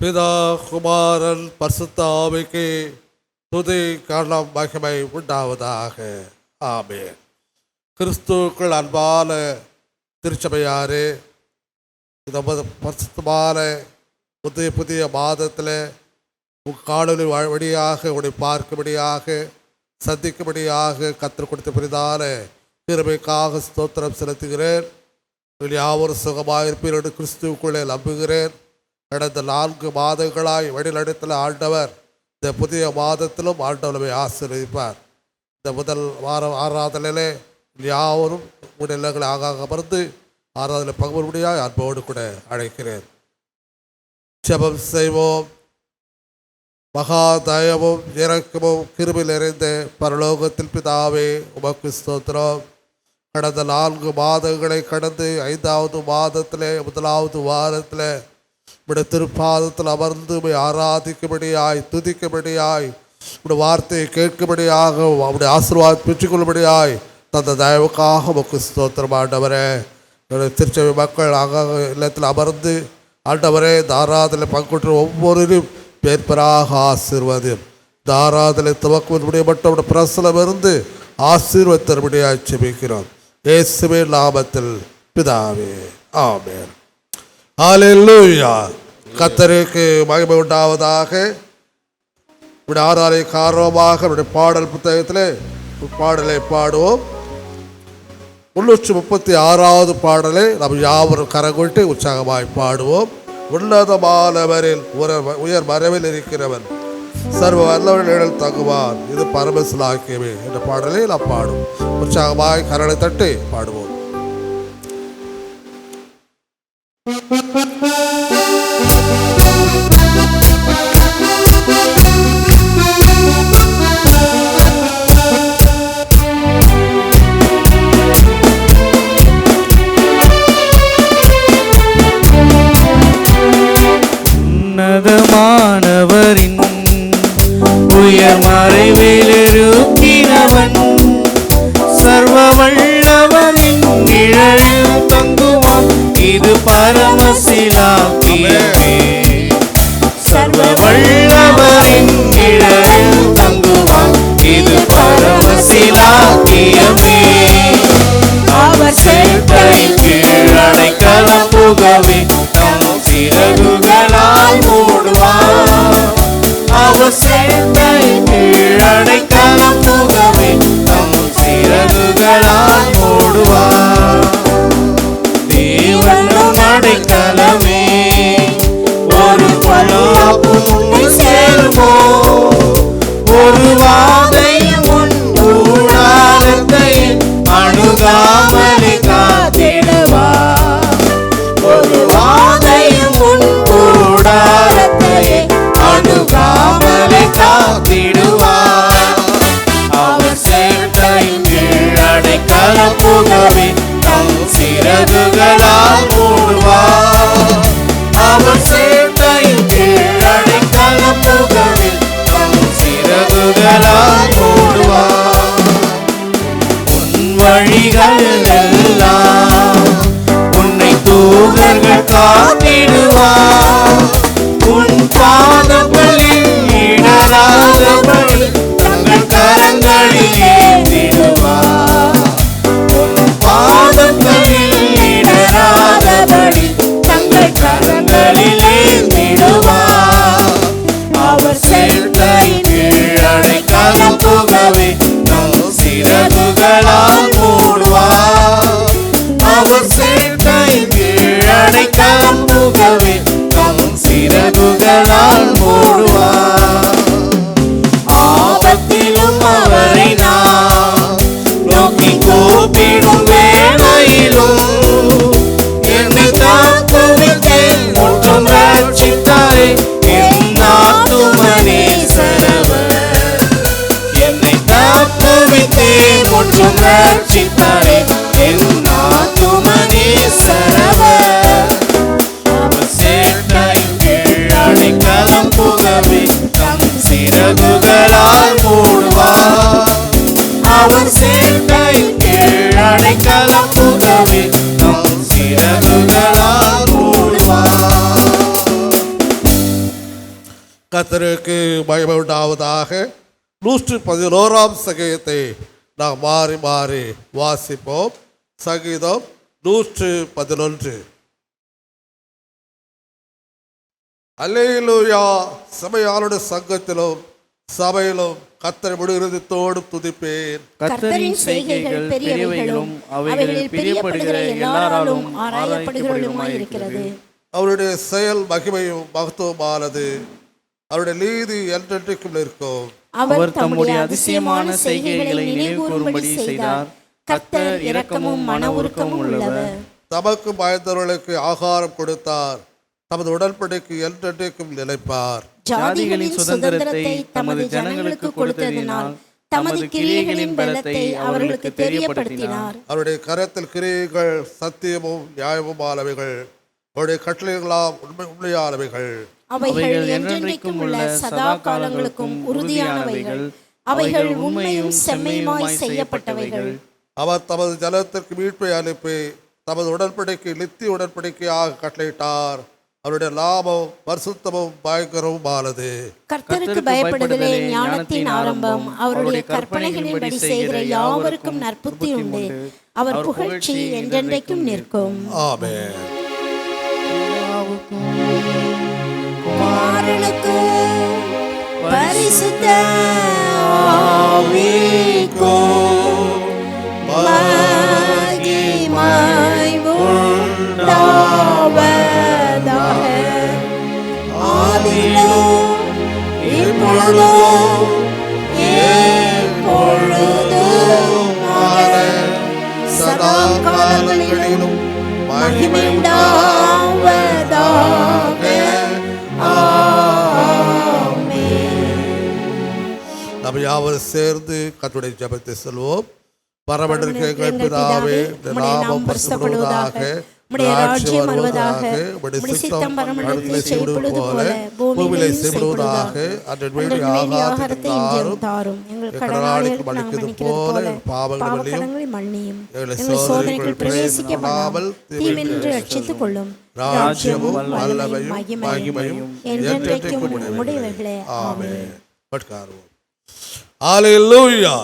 பிதா குமாரன் பரிசுத்த ஆவிக்கு துதி கனம் மகிமை உண்டாவதாக. ஆமென். கிறிஸ்துவுக்குள் அன்பான திருச்சபையாரே, இந்த பரிசுத்தமான புதிய மாதத்தில் காணொலி வழியாக உன்னை பார்க்கும்படியாக சந்திக்கும்படியாக கற்றுக் கொடுத்த பெரிதான கிருபைக்காக ஸ்தோத்திரம் செலுத்துகிறேன். யாவரும் சுகமாயிருப்பீர் என்று கிறிஸ்துவுக்குள்ளே நம்புகிறேன். கடந்த 4 மாதங்களாய் வழிநடத்தல ஆண்டவர் இந்த புதிய மாதத்திலும் ஆண்டவரை ஆசீர்வதிப்பார். இந்த முதல் வாரம் ஆராதனையிலே யாவரும் உடல்களை ஆகாக அமர்ந்து ஆராதனை பங்குபடியாக அன்போடு கூட அழைக்கிறேன். ஜெபம் செய்வோம். மகா தயவும் இரக்கமும் கிருபை நிறைந்த பரலோகத்தில் பிதாவே, உமக்கு ஸ்தோத்திரம். கடந்த 4 மாதங்களை கடந்து 5வது மாதத்தில் 1வது வாரத்தில் உடைய திருப்பாதத்தில் அமர்ந்து ஆராதிக்கும்படியாய் துதிக்கும்படியாய் உடைய வார்த்தையை கேட்கும்படியாக அவருடைய ஆசீர்வாதம் பெற்றுக்கொள்ளும்படியாய் தந்த தயவுக்காக உமக்கு ஸ்தோத்திரம் ஆண்டவரே. திருச்சபை மக்கள் ஆகாக இல்லத்தில் அமர்ந்து ஆண்டவரே இந்த ஆராதனை பங்குற்ற ஒவ்வொருவரும் பேர்பராக ஆசீர்வாதம். இந்த ஆராதனை துவக்குவதுடைய மட்டும் பிரசலம் இருந்து ஆசீர்வதித்தபடியாய் ஜெபிக்கிறோம் இயேசுவின் நாமத்தில் பிதாவே, ஆமென். ஹல்லேலூயா. கர்த்தருக்கு மகிமை உண்டாவதாக. இப்படி ஆராதனை காரணமாக நம்முடைய பாடல் புத்தகத்தில் பாடலை பாடுவோம். 336வது பாடலை நாம் யாவரும் கரங்கொட்டி உற்சாகமாய் பாடுவோம். உன்னதமானவரில் உயர் மறைவில் இருக்கிறவன் சர்வ வல்லவர்களிடம் தங்குவான், இது பரமசிலாக்கியமே என்ற பாடலை நாம் பாடுவோம். உற்சாகமாய் கரங்களை தட்டி பாடுவோம். உன்னதமானவரின் உயர் மறைவில் இருக்கிறவன் சர்வ வல்லவனின் நிழலில் தங்குவான், இது பரமசிலாக்கியமே. சர்வ வல்லவரின் நிழலில் தங்குவான், இது பரமசிலாக்கியமே. அவர் செட்டையின் கீழ் அடைக்கலம் புகவே தம் சிறகுகளால் மூடுவார். அவர் செட்டையின் கீழ் அடைக்கலம் புகவே தம் சிறகுகளால் மூடுவார். தேவனும் அடைக்கலமே, கர்த்தருக்கு மகிமை உண்டாவதாக. 111ஆம் சங்கீதத்தை நாம் மாறி மாறி வாசிப்போம். சங்கீதம் 111. அல்லேலூயா. சபையாருடைய சங்கத்திலும் சபையிலும் கர்த்தரை முழு இருதயத்தோடு துதிப்பேன். கர்த்தரின் செய்கைகள் பெரியவைகளும் அவைகளில் பிரியப்படுகிற எல்லாராலும் ஆராயப்படுகிறவர்களுமாய் இருக்கிறது. அவருடைய செயல் மகிமையும் மகத்துவமானது. அவருடைய நீதி என்றென்றைக்கும் நிற்கும். அவர் தம்முடைய அதிசயமான செய்கைகளை நினைவுகூரும்படி செய்தார். கர்த்தர் இரக்கமும் மன உருக்கமும் உள்ளவர். தமக்கு பயந்தவர்களுக்கு ஆகாரம் கொடுத்தார். தமது உடன்படிக்கை என்றென்றைக்கும் நிலைப்பார். ஜாதிகளின் சுதந்திரத்தை தமது ஜனங்களுக்கு கொடுத்ததினால் தமது கிரியைகளின் பலத்தை அவர்களுக்கு தெரியப்படுத்தினார். அவருடைய கரத்தில் கிரியைகள் சத்தியமும் நியாயமுமானவைகள். அவருடைய கட்டளைகளாம் உண்மையானவைகள். அவைகள் என்றென்றைக்கும் உள்ள சதா காலங்களுக்கும் உறுதியானவைகள். அவைகள் உண்மையும் செம்மையுமாய் செய்யப்பட்டவைகள். அவர் தமது ஜனத்திற்கு மீட்பை அனுப்பி தமது உடன்படிக்கை நித்திய உடன்படிக்கையாக கட்டளையிட்டார். அவருடைய லாபம் பரிசுத்தமும் பயங்கரமுமானது. கர்த்தருக்கு பயப்படுதலே ஞானத்தின் ஆரம்பம். அவருடைய கற்பனைகளின்படி செய்கிற யாவருக்கும் நற்புத்தி உண்டு. அவர் புகழ்ச்சி என்றென்றைக்கும் நிற்கும். ஆமென். குமாரனுக்கு பரிசுத்த ஆவிக்கும் மகிமை உண்டாவதாக. ஆதியிலும் இப்பொழுதும் எப்பொழுதுமாக சதா காலங்களிலும் மகிமை உண்டாவதாக. நாம் யாவரும் சேர்ந்து கர்த்தருடைய ஜெபத்தை சொல்வோம். பரமண்டலத்திலே எங்கள் பிதாவே, உம்முடைய நாமம் பரிசுத்தப்படுவதாக, உம்முடைய ராஜ்யம் வருவதாக, உம்முடைய சித்தம் பரமண்டலத்திலே செய்யப்படுவது போல பூமியிலே செய்யப்படுவதாக. அன்றைய வேண்டிய ஆகாரத்தை இன்றும் தாரும். எங்கள் கடனாளிகளுக்கு மன்னிக்கிறது போல பாவங்களை மன்னியும். எங்கள் சோதனைக்குள் பிரவேசிக்க பண்ணாமல் தீமையினின்று ரட்சித்துக் கொள்ளும். ராஜ்யமும் வல்லமையும் மகிமையும் என்றென்றைக்கும் உம்முடையவைகளே. ஆமென். பட்காருவோம். ஹல்லேலூயா,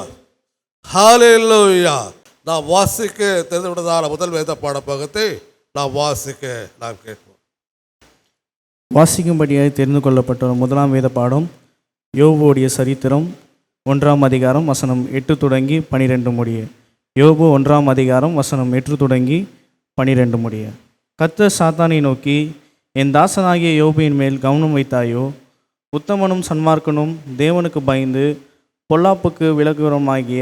ஹல்லேலூயா. நாம் வாசிக்க தெரிந்துவிட்டதான முதல் வேத பாடப்பகுதியை நாம் வாசிக்க நாம் கேட்போம். வாசிக்கும்படியாக தெரிந்து கொள்ளப்பட்ட முதலாம் வேத பாடம் யோபுடைய சரித்திரம் 1ஆம் அதிகாரம் வசனம் 8 தொடங்கி 12 முடிய. யோபு 1ஆம் அதிகாரம் வசனம் 8 தொடங்கி 12 முடிய. கர்த்தர் சாத்தானை நோக்கி, என் தாசனாகிய யோபுவின் மேல் கவனம் வைத்தாயோ? உத்தமனும் சன்மார்க்கனும் தேவனுக்கு பயந்து பொல்லாப்புக்கு விலகுறமாகிய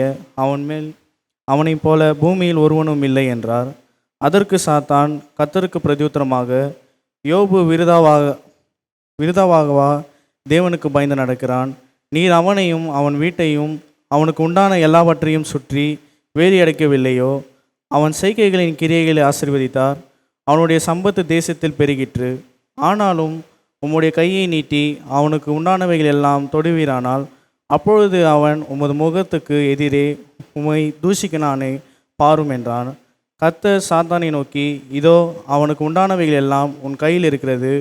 அவனைப் போல பூமியில் ஒருவனும் இல்லை என்றார். அதற்கு சாத்தான் கர்த்தருக்கு பிரதியுத்தரமாக, யோபு விருதாவாகவா தேவனுக்கு பயந்து நடக்கிறான்? நீர் அவனையும் அவன் வீட்டையும் அவனுக்கு உண்டான எல்லாவற்றையும் சுற்றி வேலி அடைக்கவில்லையோ? அவன் செய்கைகளின் கிரியைகளை ஆசீர்வதித்தார். அவனுடைய சம்பத்து தேசத்தில் பெருகிற்று. ஆனாலும் உம்முடைய கையை நீட்டி அவனுக்கு உண்டானவைகள் எல்லாம் தொடுவீரானால் அப்பொழுது அவன் உமது முகத்துக்கு எதிரே உம்மை தூஷிக்கிறானே பாரும் என்றான். கர்த்தர் சாத்தானை நோக்கி, இதோ அவனுக்கு உண்டானவைகள் எல்லாம் உன் கையில் இருக்கிறது,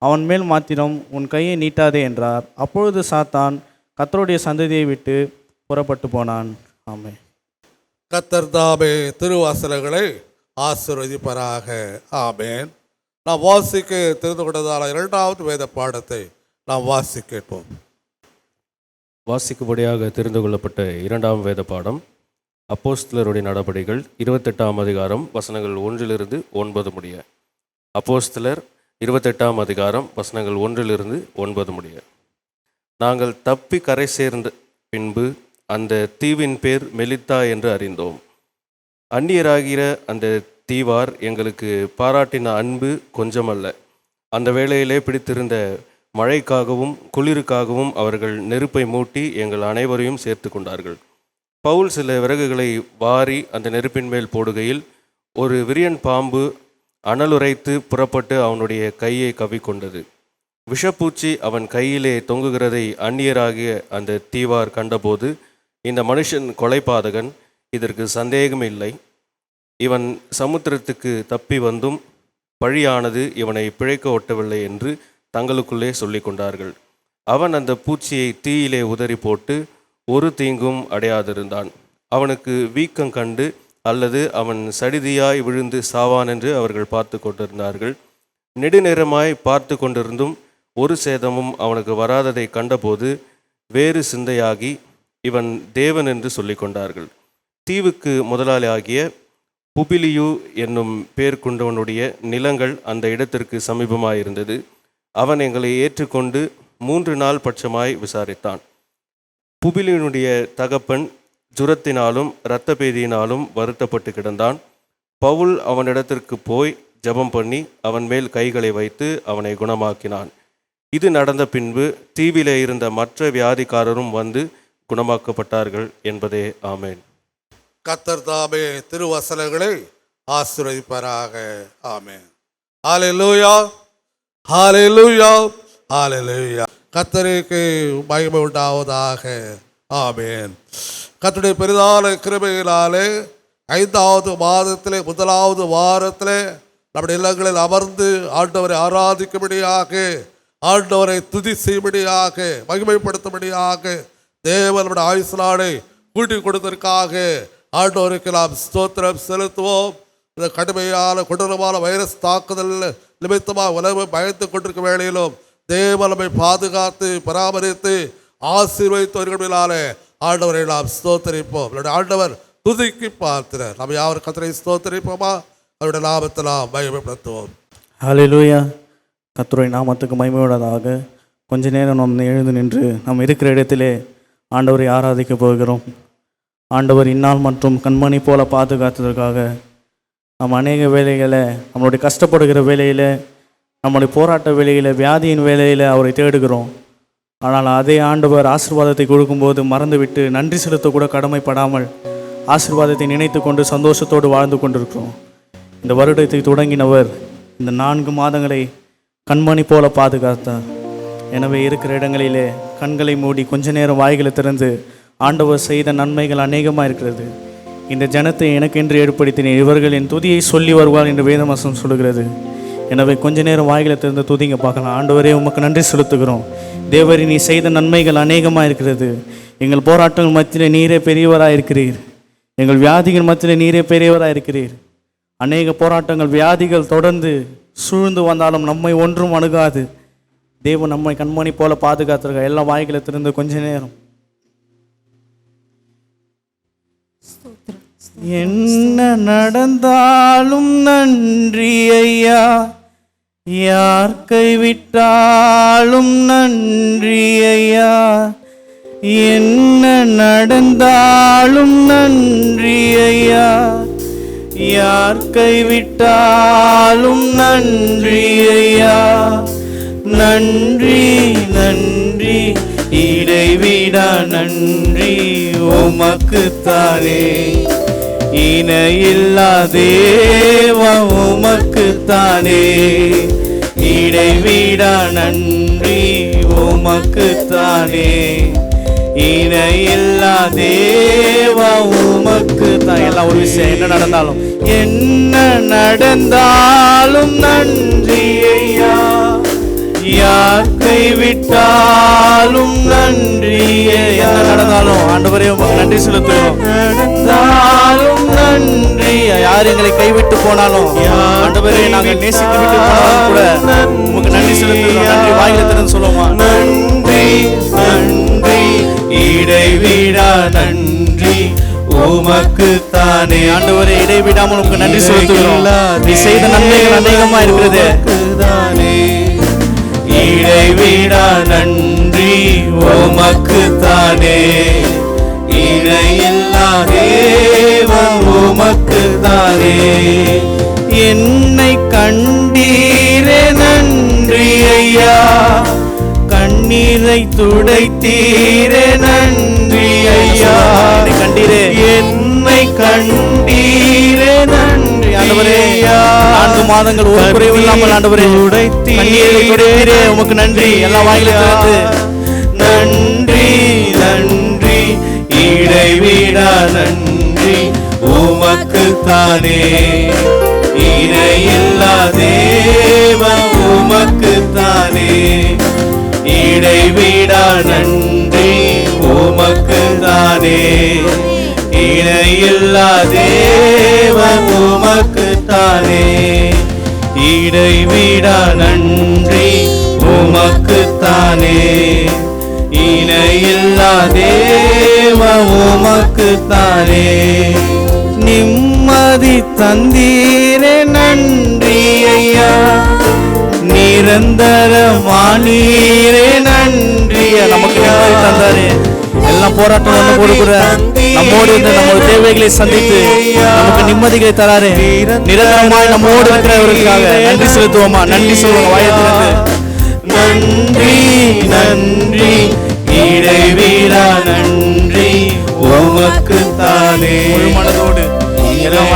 அவன் மேல் மாத்திரம் உன் கையை நீட்டாதே என்றார். அப்பொழுது சாத்தான் கர்த்தருடைய சந்ததியை விட்டு புறப்பட்டு போனான். ஆமென். கர்த்தர் தாமே திருவாசல்களை ஆசீர்வதிப்பாராக. ஆமென். நாம் வாசிக்க தெரிந்து கொண்டதான 2வது வேத பாடத்தை நாம் வாசிக்க கேட்போம். வாசிக்கும்படியாக தெரிந்து கொள்ளப்பட்ட 2ஆம் வேத பாடம் அப்போஸ்தலருடைய நடபடிகள் 28ஆம் அதிகாரம் வசனங்கள் 1 9 முடிய. அப்போஸ்தலர் 28ஆம் அதிகாரம் வசனங்கள் 1 9 முடிய. நாங்கள் தப்பி கரை சேர்ந்த பின்பு அந்த தீவின் பேர் மெலித்தா என்று அறிந்தோம். அந்நியராகிற அந்த தீவார் எங்களுக்கு பாராட்டின அன்பு கொஞ்சமல்ல. அந்த வேளையிலே பிடித்திருந்த மழைக்காகவும் குளிருக்காகவும் அவர்கள் நெருப்பை மூட்டி எங்கள் அனைவரையும் சேர்த்து கொண்டார்கள். பவுல் சில விறகுகளை வாரி அந்த நெருப்பின் மேல் போடுகையில் ஒரு விரியன் பாம்பு அனலுரைத்து புறப்பட்டு அவனுடைய கையை கவ்விக்கொண்டது. விஷப்பூச்சி அவன் கையிலே தொங்குகிறதை அந்நியராகிய அந்த தீவார் கண்டபோது, இந்த மனுஷன் கொலைபாதகன், இதற்கு சந்தேகம் இல்லை, இவன் சமுத்திரத்துக்கு தப்பி வந்தும் பழியானது இவனை பிழைக்க ஒட்டவில்லை என்று தங்களுக்குள்ளே சொல்லி கொண்டார்கள். அவன் அந்த பூச்சியை தீயிலே உதறி போட்டு ஒரு தீங்கும் அடையாதிருந்தான். அவனுக்கு வீக்கம் கண்டு அல்லது அவன் சடிதியாய் விழுந்து சாவான் என்று அவர்கள் பார்த்து கொண்டிருந்தார்கள். நெடுநேரமாய் பார்த்து கொண்டிருந்தும் ஒரு சேதமும் அவனுக்கு வராததை கண்டபோது வேறு சிந்தையாகி இவன் தேவன் என்று சொல்லி கொண்டார்கள். தீவுக்கு முதலாளி ஆகிய புபிலியு என்னும் பேர் கொண்டவனுடைய நிலங்கள் அந்த இடத்திற்கு சமீபமாயிருந்தது. அவன் எங்களை ஏற்றுக்கொண்டு 3 நாள் பட்சமாய் விசாரித்தான். புபிலியனுடைய தகப்பன் ஜுரத்தினாலும் இரத்த பேதியினாலும் வருத்தப்பட்டு கிடந்தான். பவுல் அவனிடத்திற்கு போய் ஜெபம் பண்ணி அவன் மேல் கைகளை வைத்து அவனை குணமாக்கினான். இது நடந்த பின்பு தீவிலே இருந்த மற்ற வியாதிக்காரரும் வந்து குணமாக்கப்பட்டார்கள் என்பதே. ஆமேன். கர்த்தர் தாமே திருவசனங்களை ஆசீர்வதிப்பாராக. ஆமென். ஹல்லேலூயா, ஹல்லேலூயா, ஹல்லேலூயா. கர்த்தருக்கு மகிமை உண்டாவதாக. ஆமென். கர்த்தருடைய பெரிதான கிருபையினாலே 5வது மாதத்திலே 1வது வாரத்திலே நம்முடைய இல்லங்களில் அமர்ந்து ஆண்டவரை ஆராதிக்கும்படியாக, ஆண்டவரை துதி செய்யும்படியாக, மகிமைப்படுத்தும்படியாக தேவன் நம்முடைய ஆயுசு நாளை கூட்டி கொடுத்ததற்காக ஆண்டவருக்கு நாம் ஸ்தோத்திரம் செலுத்துவோம். இந்த கடுமையான கொடூரமான வைரஸ் தாக்குதல் நிமித்தமாக உலகம் பயந்து கொண்டிருக்கும் வேளையிலும் தேவன் நம்மை பாதுகாத்து பராமரித்து ஆசீர்வதித்தவர்களாலே ஆண்டவரை நாம் ஸ்தோத்தரிப்போம். நம்முடைய ஆண்டவர் துதிக்கு பாத்திரர். நம்ம யாரும் கர்த்தரை ஸ்தோத்தரிப்போமா? அவருடைய நாமத்தை நாம் மகிமைப்படுத்துவோம். ஹல்லேலூயா. கர்த்தருடைய நாமத்துக்கு மகிமையுள்ளதாக. கொஞ்ச நேரம் நாம் எழுந்து நின்று நாம் இருக்கிற இடத்திலே ஆண்டவரை ஆராதிக்க போகிறோம். ஆண்டவர் இந்நாள் மற்றும் கண்மணி போல பாதுகாத்ததற்காக நாம் அநேக வேலைகளை, நம்மளுடைய கஷ்டப்படுகிற வேலையில், நம்முடைய போராட்ட வேலையில், வியாதியின் வேலையில் அவரை தேடுகிறோம். ஆனால் அதே ஆண்டவர் ஆசீர்வாதத்தை கொடுக்கும்போது மறந்துவிட்டு நன்றி செலுத்தக்கூட கடமைப்படாமல் ஆசீர்வாதத்தை நினைத்து கொண்டு சந்தோஷத்தோடு வாழ்ந்து கொண்டிருக்கிறோம். இந்த வருடத்தை தொடங்கினவர் இந்த 4 மாதங்களை கண்மணி போல பாதுகாத்தார். எனவே இருக்கிற இடங்களிலே கண்களை மூடி கொஞ்ச நேரம் வாய்களை திறந்து ஆண்டவர் செய்த நன்மைகள் அநேகமாக இருக்கிறது. இந்த ஜனத்தை எனக்கென்று ஏற்படுத்தினேன், இவர்கள் என் துதியை சொல்லி வருவார் என்று வேதவசனம் சொல்லுகிறது. எனவே கொஞ்ச நேரம் வாய்களை திறந்து துதிங்க பார்க்கலாம். ஆண்டவரே உமக்கு நன்றி செலுத்துகிறோம். தேவரே நீ செய்த நன்மைகள் அநேகமாக இருக்கிறது. எங்கள் போராட்டங்கள் மத்தியிலே நீரே பெரியவராக இருக்கிறீர். எங்கள் வியாதிகள் மத்தியிலே நீரே பெரியவராக இருக்கிறீர். அநேக போராட்டங்கள், வியாதிகள் தொடர்ந்து சூழ்ந்து வந்தாலும் நம்மை ஒன்றும் அணுகாது. தேவன் நம்மை கண்மணி போல பாதுகாத்திருக்க. எல்லா வாய்களை திறந்து கொஞ்ச நேரம் என்ன நடந்தாலும் நன்றி ஐயா, யார் கைவிட்டாலும் நன்றி ஐயா, என்ன நடந்தாலும் நன்றி ஐயா, யார் கைவிட்டாலும் நன்றி ஐயா. நன்றி நன்றி இடைவிடா நன்றி உமக்குத்தானே, இணையில்லா தேவா உமக்குத்தானே. இடைவிடா நன்றி உமக்குத்தானே, இணையில்லா தேவா உமக்குத்தான். எல்லாம் ஒரு விஷயம், என்ன நடந்தாலும் நன்றி ஐயா, யார் கைவிட்டாலும் நன்றி. என்ன நடந்தாலும் ஆண்டவரே உமக்கு நன்றி செலுத்துகிறோம். நடந்தாலும் நன்றி. யார் எங்களை கைவிட்டு போனாலும் ஆண்டவரே நாங்கள் நேசித்து விட்டு போனாலும் கூட உமக்கு நன்றி செலுத்துகிறோம். நன்றி வாயில திறந்து சொல்லுவோமா? நன்றி நன்றி இடைவிடா நன்றி உமக்குத்தானே. ஆண்டவரே இடைவிடாமல் உமக்கு நன்றி செலுத்துகிறோம். நீ செய்த நன்மைகள் அநேகமா இருக்கிறது. இடைவிடா நன்றி உமக்குத்தானே, இணையில்லா தேவன் உமக்குத்தானே. என்னை கண்டீரே நன்றி ஐயா, கண்ணீரை துடைத்தீரே நன்றி ஐயா. கண்டீரே, என்னை கண்டீரே நன்றி ஆண்டவரே. 4 மாதங்கள் ஒரு குறைவு இல்லாமல் ஆண்டவரே கண்ணீரை துடைத்தீரே உமக்கு நன்றி. எல்லா வாயிலும் திறந்து நன்றி நன்றி இடைவிடா நன்றி உமக்குத்தானே, இணையில்லா தேவன் உமக்குத்தானே. இடைவிடா நன்றி உமக்கு தானே, இணையில்லா தேவன் உமக்கு தானே, இடைவிடா நன்றி உமக்கு தானே, இணையில்லா தேவன் உமக்கு தானே, நிம்மதி தந்தீரே நன்றி ஐயா, நிரந்தரமானீரே நன்றி. நமக்கு நிம்மதி தந்தாரு. எல்லாம் போராட்டம் ஒண்ணு கொடுக்குற நம்மோடு இருந்து நம்ம தேவைகளை சந்தித்து நமக்கு நிம்மதிகளை தராரு. நிரந்தரமாய் நம்மோடு இருக்கிறவர்களுக்காக நன்றி செலுத்துவோமா? நன்றி சொல்லுவோம் வாயத்திலிருந்து. நன்றி நன்றி இடைவிடா நன்றி உமக்கு தானே, முழு மனதோடு எல்லாம்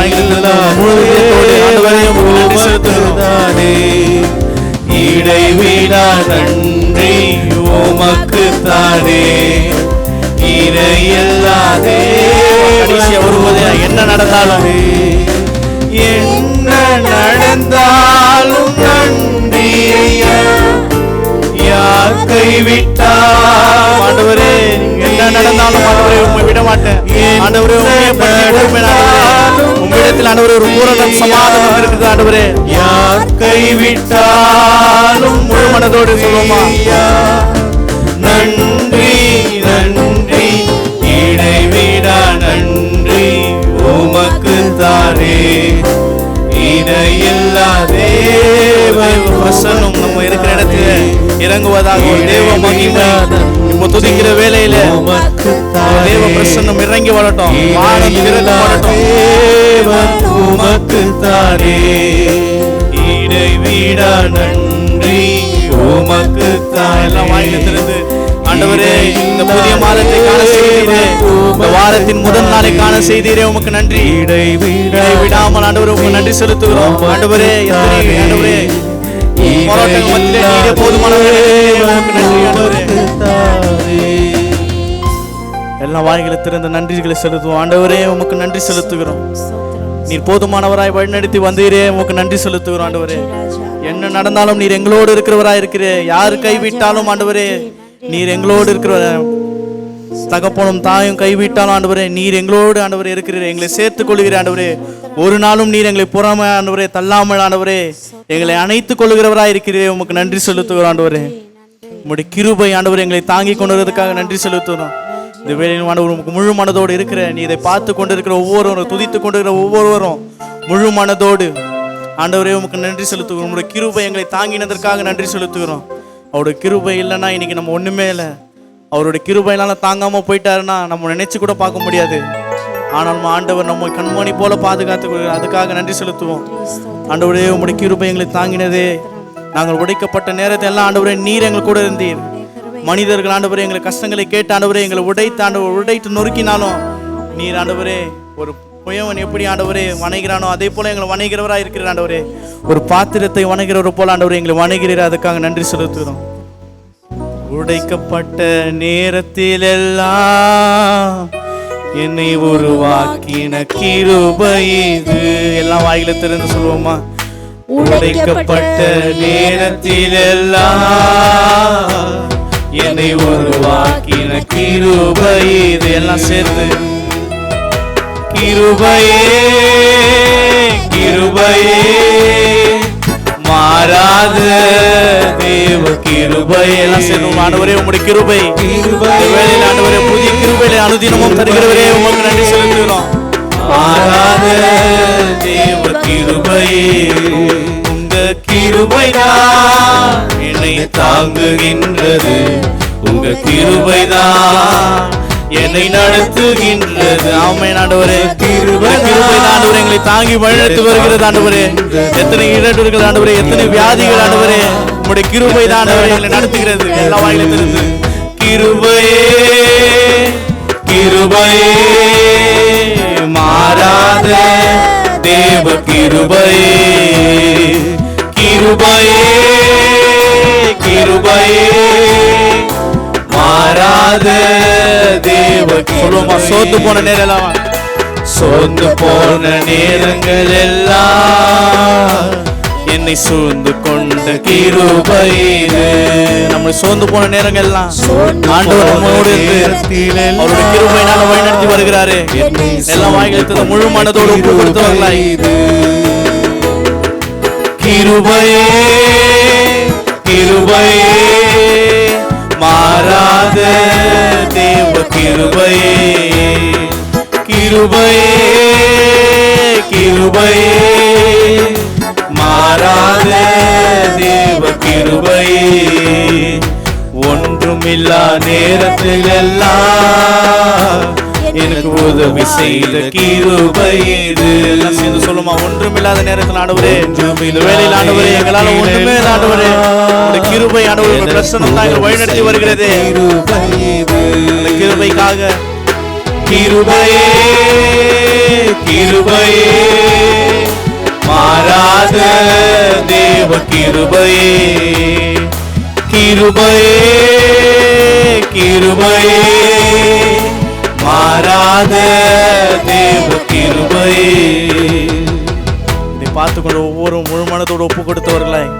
தானே, இடைவிடா நன்றி உமக்கு தானே, இணையில்லாதே வரும்போது என்ன நடந்தாலும் என்ன நடந்தாலும் நன்றி ஐயா, யார் கைவிட்டால் ஆண்டவரே என்ன நடந்தாலும் ஆண்டவரே உம்மை விட மாட்டேன். ஆண்டவரே உம்மையே பற்றி கொடுப்பேன். உம்மிடத்தில் ஆண்டவரே ஒரு பூரண சமாதானம் இருக்குது. ஆண்டவரே யார் கைவிட்டாலும் முழு மனதோடு சொல்லுவோமா? நன்றி நன்றி இடைவிடா நன்றி உமக்கு தானே, இணையில்லா தேவன் பிரசன்னம் நம்ம இருக்கிற இடத்துல இறங்குவதாக தேவ மகிமை இப்போ துதிக்கிற வேலையில தேவ பிரசன்னம் இறங்கி வரட்டும். வானம் திறந்து வரட்டும். தேவன் உமக்கு தானே, இடைவிடா நன்றி உமக்கு தானே. எல்லாம் வாயில திறந்து ஆண்டவரே இந்த புதிய மாதத்தை காண செய்தீரே, இந்த வாரத்தின் முதல் நாளை காண செய்தீரே, உமக்கு நன்றி. விடாமல் ஆண்டவரே உமக்கு நன்றி செலுத்துகிறோம். ஆண்டவரே ஆண்டவரே போராட்டங்கள் மத்தியிலே நீரே போதுமானவரே, உமக்கு நன்றி ஆண்டவரே. எல்லா வாய்களை திறந்த நன்றிகளை செலுத்துவோம். ஆண்டவரே உமக்கு நன்றி செலுத்துகிறோம். நீர் போதுமானவராய் வழிநடத்தி வந்தீரே, உமக்கு நன்றி செலுத்துகிறோம். ஆண்டவரே என்ன நடந்தாலும் நீர் எங்களோடு இருக்கிறவராய் இருக்கிறே. யாரு கைவிட்டாலும் ஆண்டவரே நீர் எங்களோடு இருக்கிற. தகப்பனும் தாயும் கைவிட்டாலும் ஆண்டவரே நீர் எங்களோடு ஆண்டவரே இருக்கிறீர். எங்களை சேர்த்துக் கொள்கிறீர் ஆண்டவரே. ஒரு நாளும் நீர் எங்களை புறாம ஆண்டவரே தள்ளாமல் ஆண்டவரே எங்களை அணைத்துக் கொள்கிறவராய் இருக்கிறீரே, உமக்கு நன்றி செலுத்துகிறோம். ஆண்டவரே உம்முடைய கிருபை ஆண்டவரே எங்களை தாங்கி கொண்டதற்காக நன்றி செலுத்துகிறோம். இந்த வேளையில் ஆண்டவர் உமக்கு முழு மனதோடு இருக்கிற. நீ இதை பார்த்து கொண்டிருக்கிற ஒவ்வொருவரும், துதித்து கொண்டிருக்கிற ஒவ்வொருவரும் முழு மனதோடு ஆண்டவரே உமக்கு நன்றி செலுத்துகிறோம். உங்களுடைய கிருபை எங்களை தாங்கினதற்காக நன்றி செலுத்துகிறோம். அவருடைய கிருபை இல்லைன்னா இன்னைக்கு நம்ம ஒண்ணுமே இல்லை. அவருடைய கிருபையினால தாங்காம போயிட்டாருன்னா நம்ம நினைச்சு கூட பார்க்க முடியாது. ஆனால் ஆண்டவர் நம்ம கண்மணி போல பாதுகாத்து, அதுக்காக நன்றி செலுத்துவோம். ஆண்டவரே உங்களுடைய கிருபை எங்களை தாங்கினதே. நாங்கள் உடைக்கப்பட்ட நேரத்தை எல்லாம் ஆண்டவரே நீர் எங்கள் கூட இருந்தீர். மனிதர்கள் ஆண்டவரே எங்களை கஷ்டங்களை கேட்டு ஆண்டவரே எங்களை உடைத்து நொறுக்கினாலும் நீர் ஆண்டவரே ஒரு புயவன் எப்படி ஆண்டவரே வணங்கிறானோ அதே போல எங்களை வணங்கிறவராக இருக்கிற ஆண்டவரே. ஒரு பாத்திரத்தை வணங்கிறவர் போல ஆண்டவரே எங்களை வணங்கிறீர். அதுக்காக நன்றி செலுத்துகிறோம். உடைக்கப்பட்ட நேரத்திலெல்லாம் என்னை உருவாக்கின கிருபை இது. எல்லாம் வாயில திறந்து சொல்லுவோமா? உடைக்கப்பட்ட நேரத்திலெல்லாம் என்னை உருவாக்கின கிருபை இது. எல்லாம் சேர்த்து கிருபையே கிருபையே மாறாத தேவ கிருபை. எல்லாம் சேர்ந்து ஆண்டவரே உம்முடைய கிருபை ஆண்டவரே புதிய கிருபையில அனுதினமும் தருகிறவரே உமக்கு நன்றி செலுத்துகிறோம். மாறாத தேவ கிருபையே உங்க கிருபைதான் என்னை தாங்குகின்றது. உங்க கிருபைதான் என்னை நடத்துகின்றது. ஆமென் ஆண்டவரே. கிருபை ஆண்டவரே எங்களை தாங்கி வழிநடத்தி வருகிறது ஆண்டவரே. எத்தனை இடர்கள் ஆண்டவரே, எத்தனை வியாதிகள் ஆண்டவரே, உங்களுடைய கிருபை தான் ஆண்டவரே எங்களை நடத்துகிறது. எல்லா வாயிலும் இருந்து கிருபையே கிருபையே மாறாத தேவ கிருபையே கிருபையே கிருபையே மாறாத தேவ. சொல்லுமா? சோர்ந்து போன நேரம், சோர்ந்து போன நேரங்கள் எல்லாம் என்னை சூழ்ந்து கொண்ட கிருபை இது. நம்மை சோர்ந்து போன நேரங்கள்லாம் ஆண்டவர் நம்மோடு இருந்து அவருடைய கிருபையினால வழிநடத்தி வருகிறாரு. எல்லா வாய்களுக்கு முழு மனதோடு ஒப்பு கொடுத்தவர்களாய் கிருபையே கிருபையே மாறாத தேவ கிருபையே கிருபையே கிருபையே மாறாத தேவ கிருபையே ஒன்றுமில்லா நேரத்தில் எல்லாம் எனக்கு உதவி செய்த கிருபை இது. எல்லாம் சேர்ந்து சொல்லுமா, ஒன்றுமில்லாத நேரத்தில் ஆண்டவரே, இந்த வேளையில் ஆண்டவரே, எங்களால ஒன்றுமே இல்லை ஆண்டவரே, இந்த கிருபை ஆண்டவரே பிரசன்னம் தான் எங்களை வழிநடத்தி வருகிறது. அந்த கிருபைக்காக கிருபையே கிருபையே மாறாத தேவ கிருபையே கிருபையே கிருபையே மாறாத தேவ கிருபையே. இதை பார்த்துக்கொண்டு ஒவ்வொரு முழு மனதோடு ஒப்பு கொடுத்தவர்களாய்,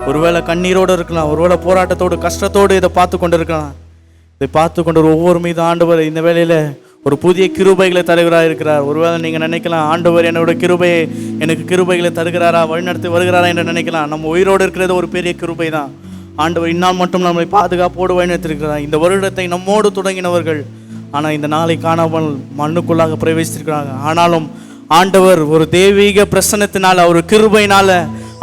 ஒருவேளை கண்ணீரோடு இருக்கலாம், ஒருவேளை போராட்டத்தோடு கஷ்டத்தோடு இதை பார்த்து கொண்டு இருக்கலாம். இதை பார்த்து கொண்டு ஒவ்வொரு மீது ஆண்டவர் இந்த வேளையில் ஒரு புதிய கிருபைகளை தருகிறார் இருக்கிறார். ஒருவேளை நீங்கள் நினைக்கலாம், ஆண்டவர் என்னோட கிருபையை எனக்கு கிருபைகளை தருகிறாரா, வழிநடத்தி வருகிறாரா என்று நினைக்கலாம். நம்ம உயிரோடு இருக்கிறது ஒரு பெரிய கிருபை தான். ஆண்டவர் இந்நாள் மட்டும் நம்மளை பாதுகாப்போடு வழிநடத்திருக்கிறார். இந்த வருடத்தை நம்மோடு தொடங்கினவர்கள் ஆனால் இந்த நாளை காணாமல் மண்ணுக்குள்ளாக பிரவேசித்திருக்கிறாங்க. ஆனாலும் ஆண்டவர் ஒரு தெய்வீக பிரசன்னத்தினால, ஒரு கிருபையினால,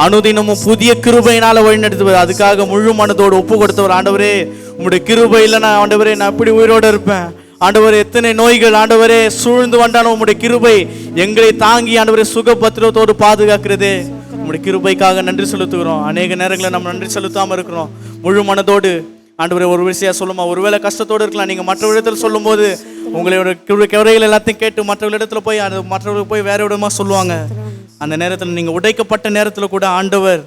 அனுதினமும் புதிய கிருபையினால வழிநடத்துவார். அதுக்காக முழு மனதோடு ஒப்பு கொடுத்தவர். ஆண்டவரே, உங்களுடைய கிருபை இல்லைனா ஆண்டவரே நான் எப்படி உயிரோடு இருப்பேன்? ஆண்டவரே, எத்தனை நோய்கள் ஆண்டவரே சூழ்ந்து வந்தாலும் உங்களுடைய கிருபை எங்களை தாங்கி ஆண்டவரே சுகபத்திரத்தோடு பாதுகாக்கிறதே. உங்களுடைய கிருபைக்காக நன்றி செலுத்துகிறோம். அநேக நேரங்களில் நம்ம நன்றி செலுத்தாமல் இருக்கிறோம். முழு மனதோடு ஆண்டவரே ஒரு விஷயம் சொல்லுமா, ஒருவேளை கஷ்டத்தோடு இருக்கலாம். நீங்கள் மற்ற இடத்துல சொல்லும் போது உங்களோட குறைகள் எல்லாத்தையும் கேட்டு மற்றவர்களிடத்துல போய் மற்றவர்களுக்கு போய் வேற விடமாக சொல்லுவாங்க. அந்த நேரத்தில் நீங்கள் உடைக்கப்பட்ட நேரத்தில் கூட ஆண்டவர்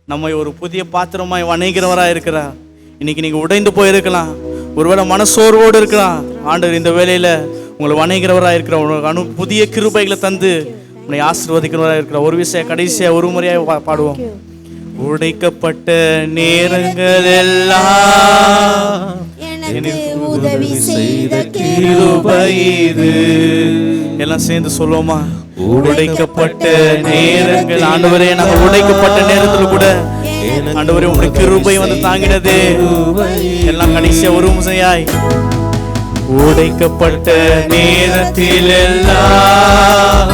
நம்மை ஒரு புதிய பாத்திரமாய் வணைகிறவராக இருக்கிறார். இன்னைக்கு நீங்கள் உடைந்து போயிருக்கலாம், ஒருவேளை மனசோர்வோடு இருக்கலாம். ஆண்டவர் இந்த வேளையில் உங்களை வணைகிறவராக இருக்கிற உங்களுக்கு புதிய கிருபைகளை தந்து உன்னை ஆசீர்வதிக்கிறவராக இருக்கிற ஒரு விஷயம் கடைசியாக ஒரு முறையாக பாடுவோம். உடைக்கப்பட்ட நேரங்கள் எல்லாம் எனக்கு உதவி செய்த கிருபை இது. எல்லாம் சேர்ந்து சொல்லுவோமா, உடைக்கப்பட்ட நேரங்கள். ஆண்டவரே, நாங்கள் உடைக்கப்பட்ட நேரத்தில் கூட ஆண்டவரே உங்களுடைய கிருபை வந்து தாங்கினது. எல்லாம் கடைசியா ஒரு முறையாய் உடைக்கப்பட்ட நேரத்தில் எல்லாம்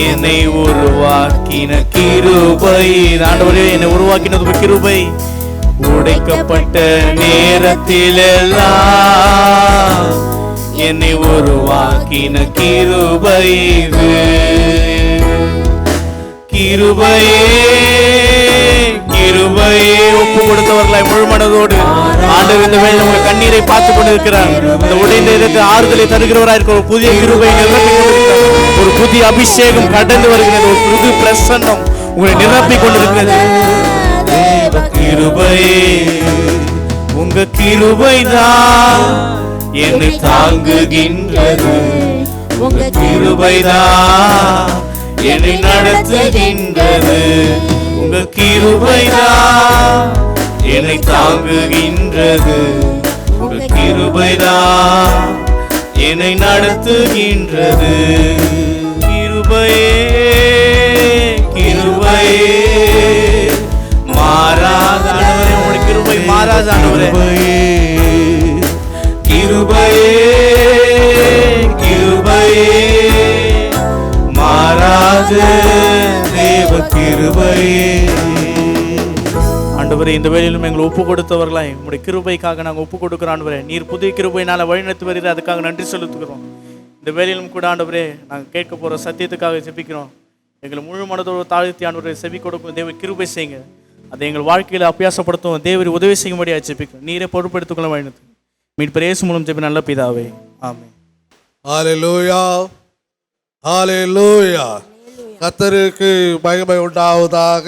என்னை உருவாக்கின கிருபை. ஆண்டவரே, என்னை உருவாக்கினது கிருபை. உடைக்கப்பட்ட நேரத்தில் எல்லாம் என்னை உருவாக்கின கிருபை இது. கிருபையே கிருபையே ஒப்பு கொடுத்தவர்களாய் முழு மனதோடு ஆண்டவர் இந்த வேளையில் உங்கள் கண்ணீரை பார்த்து கொண்டிருக்கிறார். இந்த உடைந்த இதற்கு ஆறுதலை தருகிறவராக இருக்கிற ஒரு புதிய கிருபை நிரப்பி கொண்டிருக்கிறார். ஒரு புதிய அபிஷேகம் கடந்து வருகிறது. ஒரு புது பிரசன்னம் உங்களை நிரப்பி கொண்டிருக்கிறது. கிருபையே, உங்க கிருபைதான் என்னை தாங்குகின்றது. உங்க கிருபைதான் என்னை நடத்துகின்றது. உங்க கிருபைதான் என்னை தாங்குகின்றது. உங்க கிருபைதான் என்னை நடத்துகின்றது. கிருபையே கிருபையே மாறாத ஆண்டவரே, உங்களுடைய கிருபை மாறாத ஆண்டவரே. கிருபையே கிருபையே மாறாத தேவ கிருபையே. ஆண்டவரே, இந்த வேளையிலும் எங்களை ஒப்பு கொடுத்தவர்களாய் உங்களுடைய கிருபைக்காக நாங்கள் ஒப்பு கொடுக்கிறோம். ஆண்டவரே, நீர் புதிய கிருபையினால வழிநடத்தி வருகிறது. அதுக்காக நன்றி செலுத்துகிறோம். இந்த வேளையிலும் கூட ஆண்டவரே, நாங்கள் கேட்க போகிற சத்தியத்துக்காக ஜெபிக்கிறோம். எங்களை முழு மனதோடு தாழ்த்தி ஆண்டவரே செவி கொடுக்கும் தேவ கிருபை செய்யுங்க. அதை எங்கள் வாழ்க்கையில் அபியாசப்படுத்தும் தேவரி உதவி செய்யும்படியாக ஜெபிக்கிறோம். நீரே பொறுப்பெடுத்துக்கொள்ள வழிநடத்து. மீட்பர் இயேசு மூலம் ஜெபி நல்ல பிதாவே, ஆமென். ஹல்லேலூயா ஹல்லேலூயா. கர்த்தருக்கு மகிமை உண்டாவதாக.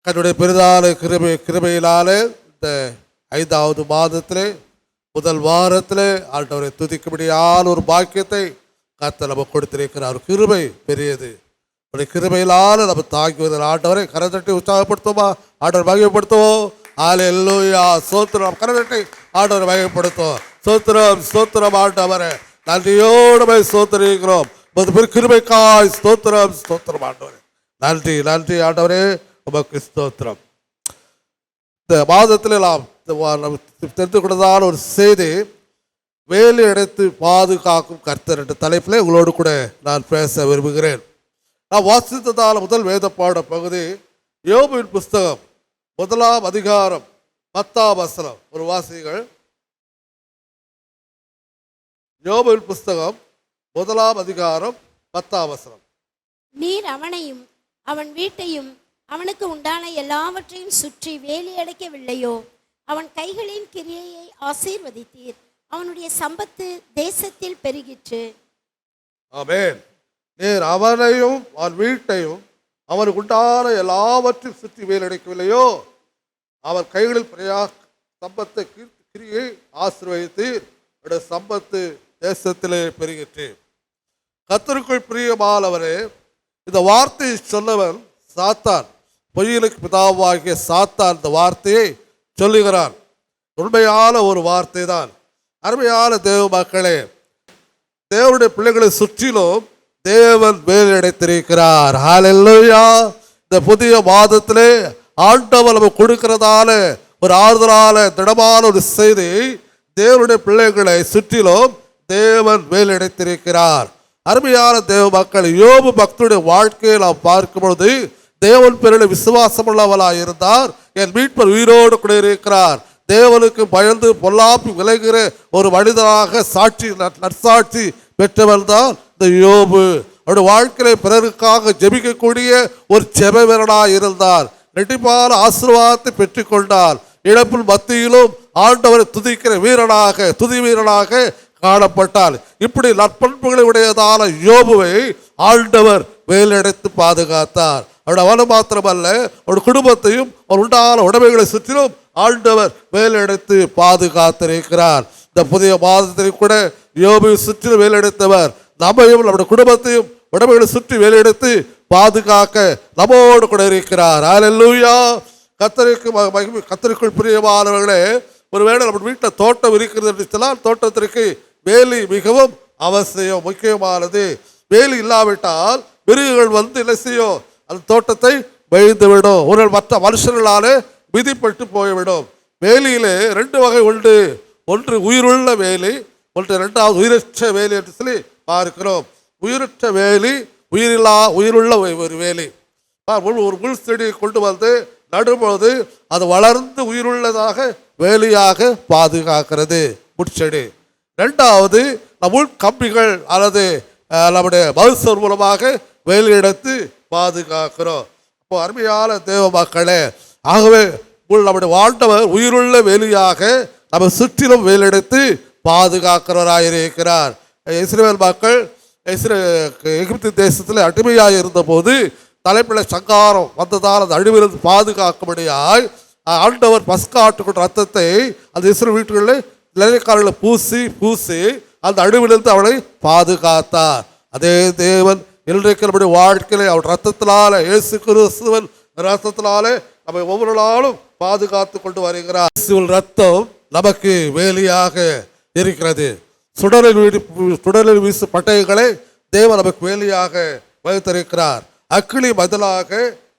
கர்த்தருடைய பெரிதான கிருபையினாலே இந்த 5வது மாதத்திலே முதல் வாரத்திலே ஆண்டவரை துதிக்கும்படியான ஒரு பாக்கியத்தை கர்த்தர் நமக்கு கொடுத்திருக்கிறார். கிருபை பெரியது. உடைய கிருபையிலால நம்ம தாக்குவதில் ஆண்டவரை கரத்தட்டி உற்சாகப்படுத்துவோமா? ஆண்டவர் மகிமைப்படுத்துவோம். அல்லேலூயா, ஸ்தோத்திரம். கரத்தட்டி ஆண்டவரை மகிமைப்படுத்துவோம். ஸ்தோத்திரம், ஸ்தோத்திரம் ஆண்டவரே. நன்றியோடு போய் ஸ்தோத்திரிக்கிறோம். கிருபைக்காய் ஸ்தோத்திரம், ஸ்தோத்திரம் ஆண்டவரே. நன்றி, நன்றி ஆண்டவரே, உமக்கு ஸ்தோத்திரம். இந்த மாதத்தில் நாம் தெரிந்து கொண்டதான ஒரு செய்தி, வேலி அடைத்து பாதுகாக்கும் கர்த்தர் என்ற தலைப்பில் உங்களோடு கூட நான் பேச விரும்புகிறேன். நான் வாசித்ததான முதல் வேத பாட பகுதி யோபுவின் புஸ்தகம் 1 அதிகாரம் 10 வசனம். ஒரு வாசிகள். யோபுவின் புஸ்தகம் 1 அதிகாரம் 10 வசனம். நீர் அவனையும் அவன் வீட்டையும் அவனுக்கு உண்டான எல்லாவற்றையும் சுற்றி வேலி அடைக்கவில்லையோ? அவன் கைகளின் கிரியையை ஆசீர்வதித்தீர். அவனுடைய சம்பத்து தேசத்தில் பெருகிற்று. ஆமென். நீர் அவனையும் அவன் வீட்டையும் அவனுக்கு உண்டான எல்லாவற்றையும் சுற்றி வேலடைக்கவில்லையோ? அவன் கைகளில் சம்பத்தை கிரியை ஆசீர்வதித்தீர். அவருடைய சம்பத்து தேசத்திலே பெருகிற்று. கர்த்தருக்குள் பிரியமானவரே, இந்த வார்த்தையை சொன்னவன் சாத்தான், பொய்யிலுக்கு பிதாவாகிய சாத்தான் இந்த வார்த்தையை சொல்லுகிறான். உண்மையான ஒரு வார்த்தை தான். அருமையான தேவ மக்களே, தேவனுடைய பிள்ளைகளை சுற்றிலும் தேவன் வேலை அடைத்திருக்கிறார். ஹல்லேலூயா. இந்த புதிய மாதத்திலே ஆண்டவர் நம்ம கொடுக்கிறதால ஒரு ஆறுதலான திடமான ஒரு செய்தி, தேவனுடைய பிள்ளைகளை சுற்றிலும் தேவன் வேலை அடைத்திருக்கிறார். அருமையான தேவ மக்கள், யோபு பக்தருடைய வாழ்க்கையை நாம் பார்க்கும் பொழுது தேவன் பேரில் விசுவாசம் உள்ளவளாக இருந்தார். என் மீட்பர் உயிரோடு கூட இருக்கிறார். தேவனுக்கு பயந்து பொல்லாப்பி விலகிற ஒரு மனிதனாக நற்சாட்சி பெற்றவர் தான் இந்த யோபு. அவருடைய வாழ்க்கையில பிறருக்காக ஜெபிக்கக்கூடிய ஒரு செப வீரனாக இருந்தார். இரட்டிப்பான ஆசீர்வாதத்தை பெற்றுக்கொண்டார். இழப்பில் மத்தியிலும் ஆண்டவரை துதிக்கிற துதி வீரனாக காணப்பட்டார். இப்படி நற்பண்புகளை உடையதான யோபுவை ஆண்டவர் வேலடைத்து பாதுகாத்தார். அவருடைய அவனை மாத்திரமல்ல, அவருடைய குடும்பத்தையும் அவர் உண்டான உடைமைகளை சுற்றிலும் ஆண்டவர் வேலடைத்து பாதுகாத்திருக்கிறார். இந்த புதிய மாதத்தில் கூட யோபுவை சுற்றிலும் வேலெடுத்தவர் நம்மையும் நம்முடைய குடும்பத்தையும் உடைமைகளை சுற்றி வேலெடுத்து பாதுகாக்க நம்மோடு கூட இருக்கிறார். அல்லேலூயா. கர்த்தருக்குள் பிரியமானவர்களே, ஒருவேளை நம்ம வீட்டில் தோட்டம் இருக்கிறது என்று சொன்னால் தோட்டத்திற்கு வேலி மிகவும் அவசியம், முக்கியமானது. வேலி இல்லாவிட்டால் மிருகங்கள் வந்து என்ன செய்யும்? அந்த தோட்டத்தை வைத்துவிடும். ஒரு மற்ற மனுஷர்களாலே விதிப்பட்டு போய்விடும். வேலியிலே 2 வகை உண்டு. ஒன்று உயிருள்ள வேலி, ஒன்று 2வது உயிரற்ற வேலி என்று சொல்லி பார்க்கிறோம். உயிரற்ற வேலி, உயிருள்ள ஒரு வேலி. ஒரு முள் செடியை கொண்டு வந்து நடும்போது அது வளர்ந்து உயிருள்ளதாக வேலியாக பாதுகாக்கிறது முட்செடி. 2வது உள் கம்பிகள் அல்லது நம்முடைய மகசூல் மூலமாக வேலி எடுத்து பாதுகாக்கிறோம். அப்போ அருமையான தேவ மக்களே, ஆகவே நம்முடைய வாழ்ந்தவர் உயிருள்ள வேலியாக நம்ம சுற்றிலும் வேலெடுத்து பாதுகாக்கிறவராயிருக்கிறார். இஸ்ரவேல் மக்கள் எகிப்து தேசத்தில் அடிமையாக இருந்தபோது தலைப்பிள்ளை சங்காரம் வந்ததால் அந்த அழிவிலிருந்து பாதுகாக்கும்படியாய் ஆண்டவர் பஸ்கா ஆட்டுக்குள்ள ரத்தத்தை அந்த இஸ்ரவேல் வீட்டுகளில் நிலைக்காரர்களை பூசி அந்த அழிவிலிருந்து அவளை பாதுகாத்தார். அதே தேவன் இன்றைக்கு நம்முடைய வாழ்க்கையில அவர் ரத்தத்தினால, இயேசு கிறிஸ்துவின் ரத்தத்தினாலே நம்ம ஒவ்வொரு நாளும் பாதுகாத்து கொண்டு வருகிறார். ரத்தம் நமக்கு வேலியாக இருக்கிறது. சுடலில் வீசு பட்டயங்களை தேவன் நமக்கு வேலியாக வைத்திருக்கிறார். அக்கினி பதிலாக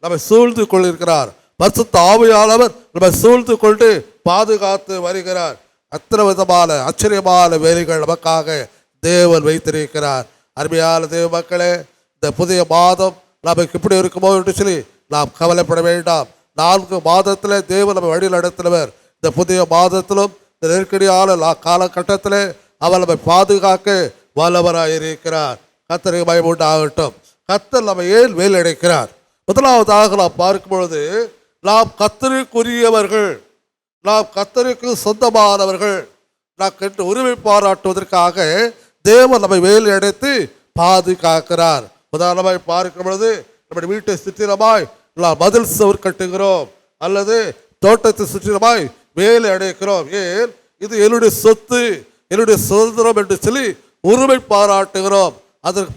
நம்மை சூழ்ந்து கொண்டிருக்கிறார். பரிசுத்த ஆவியானவர் நம்மை சூழ்ந்து கொண்டு பாதுகாத்து வருகிறார். அத்தனை விதமான ஆச்சரியமான வேலைகள் நமக்காக தேவன் வைத்திருக்கிறார். அருமையான தேவ மக்களே, இந்த புதிய மாதம் நமக்கு இப்படி இருக்குமோ என்று சொல்லி நாம் கவலைப்பட வேண்டாம். 4 மாதத்தில் தேவன் நம்ம வழி நடத்தினவர். இந்த புதிய மாதத்திலும் இந்த நெருக்கடியான காலகட்டத்தில் அவர் நம்மை பாதுகாக்க வல்லவராயிருக்கிறார். கர்த்தருக்கு மகிமை உண்டாகட்டும். கர்த்தர் நம்ம ஏன் வேலை அடைக்கிறார்? முதலாவதாக நாம் பார்க்கும் பொழுது, நாம் கர்த்தருக்குரியவர்கள், நாம் கர்த்தருக்கு சொந்தமானவர்கள், நாம் கண்டு உரிமை பாராட்டுவதற்காக தேவன் நம்மை வேலை அடைத்து பாதுகாக்கிறார். உதாரணமாய் பார்க்கும் பொழுது, நம்முடைய வீட்டை சுற்றிலுமாய் நாம் மதில் சுவர் கட்டுகிறோம் அல்லது தோட்டத்தை சுற்றிலுமாய் வேலை அடைக்கிறோம். ஏன்? இது என்னுடைய சொத்து, என்னுடைய சுதந்திரம் என்று சொல்லி உரிமை பாராட்டுகிறோம். அதற்கு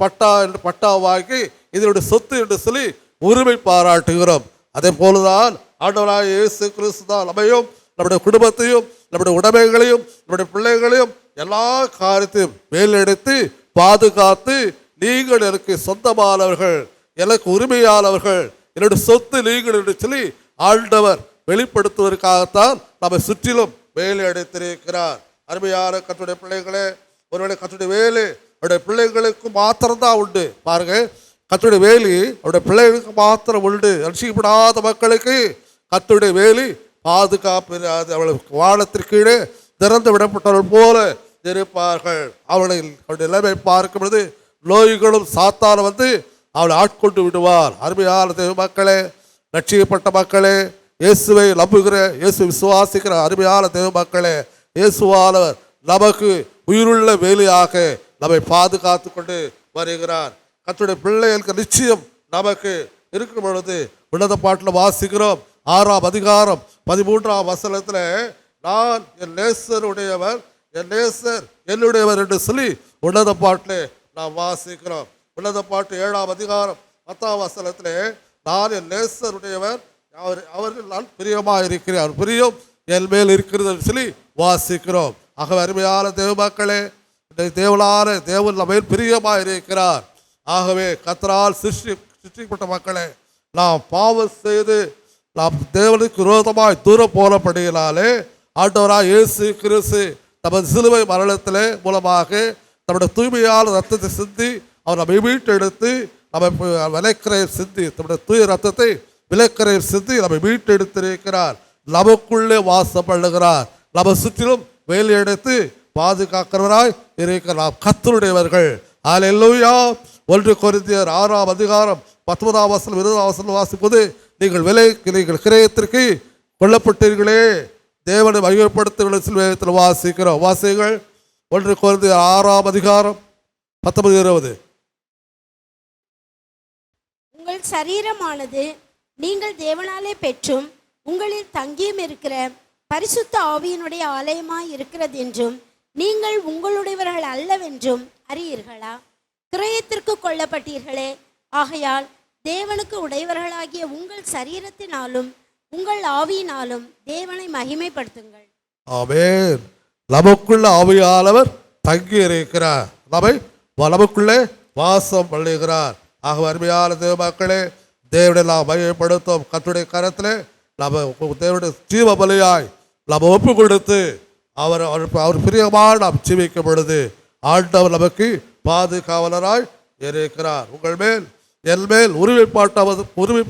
பட்டா வாங்கி இதனுடைய சொத்து என்று சொல்லி உரிமை பாராட்டுகிறோம். அதே போலதான் ஆண்டவராகிய இயேசு கிறிஸ்து தான் நம்மையும் நம்முடைய குடும்பத்தையும் நம்முடைய உடைமைகளையும் நம்முடைய பிள்ளைகளையும் எல்லா காரியத்தையும் மேலெடுத்து பாதுகாத்து, நீங்கள் எனக்கு சொந்தமானவர்கள், எனக்கு உரிமையானவர்கள், என்னுடைய சொத்து நீங்கள் என்று சொல்லி ஆண்டவர் வெளிப்படுத்துவதற்காகத்தான் நம்மை சுற்றிலும் வேலை அடைத்திருக்கிறார். அருமையான கர்த்தருடைய பிள்ளைகளே, ஒருவேளை கர்த்தருடைய வேலை அவருடைய பிள்ளைகளுக்கு மாத்திரம்தான் உண்டு. பாருங்க, கர்த்தருடைய வேலி அவருடைய பிள்ளைகளுக்கு மாத்திரம் உண்டு. ரட்சிக்கப்படாத மக்களுக்கு கர்த்தருடைய வேலி பாதுகாப்பு. அவளுக்கு வானத்திற்கு கீழே திறந்து விடப்பட்டவர்கள் போல இருப்பார்கள். அவருடைய நிலைமை பார்க்கும் பொழுது நோய்களும் சாத்தான வந்து அவளை ஆட்கொண்டு விடுவார். அருமையான தேவ மக்களே, ரட்சிக்கப்பட்ட மக்களே, இயேசுவை நம்புகிற, இயேசு விசுவாசிக்கிற அருமையான தேவ மக்களே, இயேசுவானவர் நமக்கு உயிருள்ள வேலையாக நம்மை பாதுகாத்து கொண்டு வருகிறார். கர்த்தருடைய பிள்ளைகளுக்கு நிச்சயம் நமக்கு இருக்கும் பொழுது உன்னத பாட்டில் வாசிக்கிறோம். 6ஆம் அதிகாரம் 13ஆம் வசனத்தில், நான் என் நேசருடையவர், என் நேசர் என்னுடையவர் என்று சொல்லி உன்னத பாட்டில் நாம் வாசிக்கிறோம். உன்னத பாட்டு 7ஆம் அதிகாரம் 10ஆம் வசனத்தில், நான் என் நேசருடையவர், அவர்கள் நான் பிரியமாக இருக்கிறேன், அவர் பிரியம் என் மேல் இருக்கிறது சொல்லி வாசிக்கிறோம். ஆகவே அருமையான தேவ மக்களே, தேவனான தேவன் நம்ம மேல் பிரியமாக இருக்கிறார். ஆகவே கர்த்தரால் சிருஷ்டிக்கப்பட்ட மக்களே, நாம் பாவம் செய்து நாம் தேவனுக்கு விரோதமாய் தூரம் போனபடியினாலே ஆண்டவராய் இயேசு கிறிஸ்து நமது சிலுவை மரணத்திலே மூலமாக நம்முடைய தூய்மையான ரத்தத்தை சிந்தி அவர் நம்மை மீட்டெடுத்து நம்மை விலைக்கரையில் சிந்தி நம்முடைய தூய ரத்தத்தை விலைக்கரையில் சிந்தி நம்மை மீட்டெடுத்திருக்கிறார். நமக்குள்ளே வாசம் பண்ணுகிறார். நம்ம சுற்றிலும் வேலையெடுத்து பாதுகாக்கிறவராய் இருக்கிறார். கர்த்தருடையவர்கள். அல்லேலூயா. 1 கொரிந்தியர் 6ஆம் அதிகாரம் 19ஆம் வசனம் 20ஆம் வசனம் வாசிப்பது, நீங்கள் கிரயத்திற்கு கொல்லப்பட்டீர்களே, தேவனை மகிமைப்படுத்துகிற சிலுவையில் வாசிக்கிறோம். வாசிகள் 1 கொரிந்தியர் 6ஆம் அதிகாரம் 19-20. உங்கள் சரீரமானது நீங்கள் தேவனாலே பெற்றும் உங்களில் தங்கியும் இருக்கிற பரிசுத்த ஆவியினுடைய ஆலயமாய் இருக்கிறது என்றும் நீங்கள் உங்களுடையவர்கள் அல்லவென்றும் அறியீர்களா? கிரயத்திற்கு கொல்லப்பட்டீர்களே, ஆகையால் தேவனுக்கு உடையவர்களாகிய உங்கள் சரீரத்தினாலும் உங்கள் ஆவியினாலும் தேவனை மகிமைப்படுத்துங்கள். ஆமென். நமக்குள்ள ஆவியானவர் தங்கி இருக்கிறார், நம்மை நமக்குள்ளே வாசம் பண்ணுகிறார். ஆக அருமையான தேவ மக்களே, தேவனை நாம் மகிமைப்படுத்தும். கர்த்தருடைய கரத்திலே நம்ம தேவனுடைய ஜீவ பலியாய் நாம் ஒப்பு கொடுத்து அவர் பிரியமாக நாம் ஜீவிக்கும் பொழுது ஆண்டவர் நமக்கு பாதுகாவலராய் இருக்கிறார். உங்கள் மேல் என் மேல் உரிமை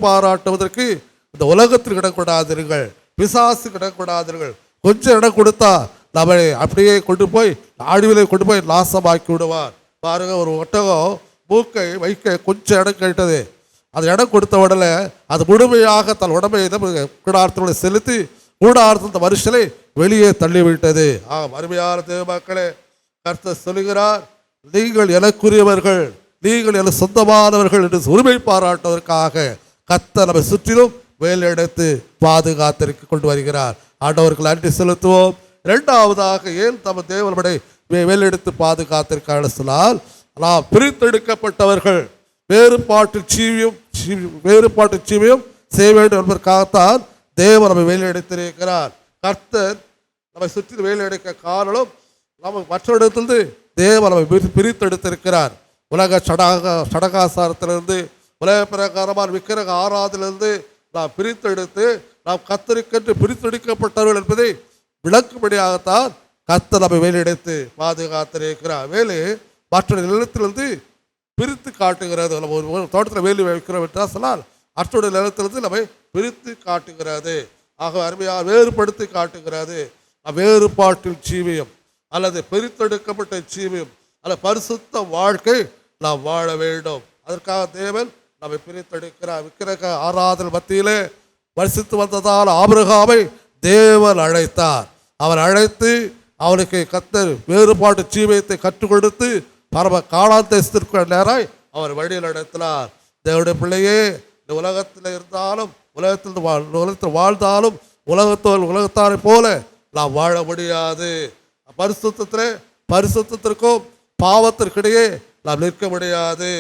பாராட்டுவதற்கு இந்த உலகத்தில் இடக்கூடாதீர்கள், பிசாசு இடக்கூடாதீர்கள். கொஞ்சம் இடம் கொடுத்தா நம்மை அப்படியே கொண்டு போய் ஆடிவிலை கொண்டு போய் நாசமாக்கி விடுவார். பாருங்க, ஒரு ஒட்டகம் மூக்கை வைக்க கொஞ்சம் இடம் கேட்டது. அது இடம் கொடுத்த உடனே அது முழுமையாக தன் உடம்பை கூடாரத்தோடு செலுத்தி கூடாரத்தின் மனுஷனை வெளியே தள்ளிவிட்டது. அருமையான தேவ மக்களே, கர்த்தர் சொல்லுகிறார், நீங்கள் எனக்குரியவர்கள், நீங்கள் என சொந்தமானவர்கள் என்று உரிமை பாராட்டுவதற்காக கர்த்தர் நம்மை சுற்றிலும் வேலையெடுத்து பாதுகாத்திற்கு கொண்டு வருகிறார். ஆண்டவர்கள் நன்றி செலுத்துவோம். 2வதாக ஏன் தம தேவனுடைய வேலையெடுத்து பாதுகாத்திருக்கான்னு சொன்னால், நாம் பிரித்தெடுக்கப்பட்டவர்கள் வேறுபாட்டு ஜீவியம் செய்ய வேண்டும் என்பதற்காகத்தான் தேவன் நம்மை வேலையெடுத்திருக்கிறார். கர்த்தர் நம்மை சுற்றி வேலையெடுக்க காரணம், நம்ம மற்ற இடத்திலிருந்து தேவன் நம்மை பிரித்தெடுத்திருக்கிறார். உலக சடகாசாரத்திலிருந்து, உலக பிரகாரமான விக்கிரக ஆராதலிருந்து நாம் பிரித்தெடுத்து நாம் கர்த்தருக்கென்று பிரித்தெடுக்கப்பட்டவர்கள் என்பதை விளக்கும்படியாகத்தான் கர்த்தர் நம்மை வேலையெடுத்து பாதுகாத்திருக்கிறார். வேலை மற்ற நிலத்திலிருந்து பிரித்து காட்டுகிறது. நம்ம ஒரு தோட்டத்தில் வேலி வைக்கிறோம் என்றால் சொன்னால் அற்றுடைய நிலத்திலிருந்து நம்மை பிரித்து காட்டுகிறது. ஆக அருமையாக வேறுபடுத்தி காட்டுகிறது. வேறுபாட்டில் ஜீவியம் அல்லது பிரித்தெடுக்கப்பட்ட ஜீவியம் அல்லது பரிசுத்த வாழ்க்கை நாம் வாழ வேண்டும். அதற்காக தேவன் நம்மை பிரித்தெடுக்கிறார். விக்கிரக ஆராதனை மத்தியிலே வசித்து வந்ததால் ஆபிரகாமை தேவன் அழைத்தார். அவர் அழைத்து அவனுக்கு கர்த்தர் வேறுபாட்டு ஜீவியத்தை கற்றுக் கொடுத்து பரம காணான் தேசத்திற்கு நேராய் அவர் வழியில் நடத்தினார். தேவனுடைய பிள்ளையே, இந்த உலகத்தில் இருந்தாலும் உலகத்தில் வாழ்ந்தாலும் உலகத்தாரை போல நாம் வாழ முடியாது. பரிசுத்தத்திற்கும் பாவத்திற்கிடையே நாம் நிற்க முடியாது.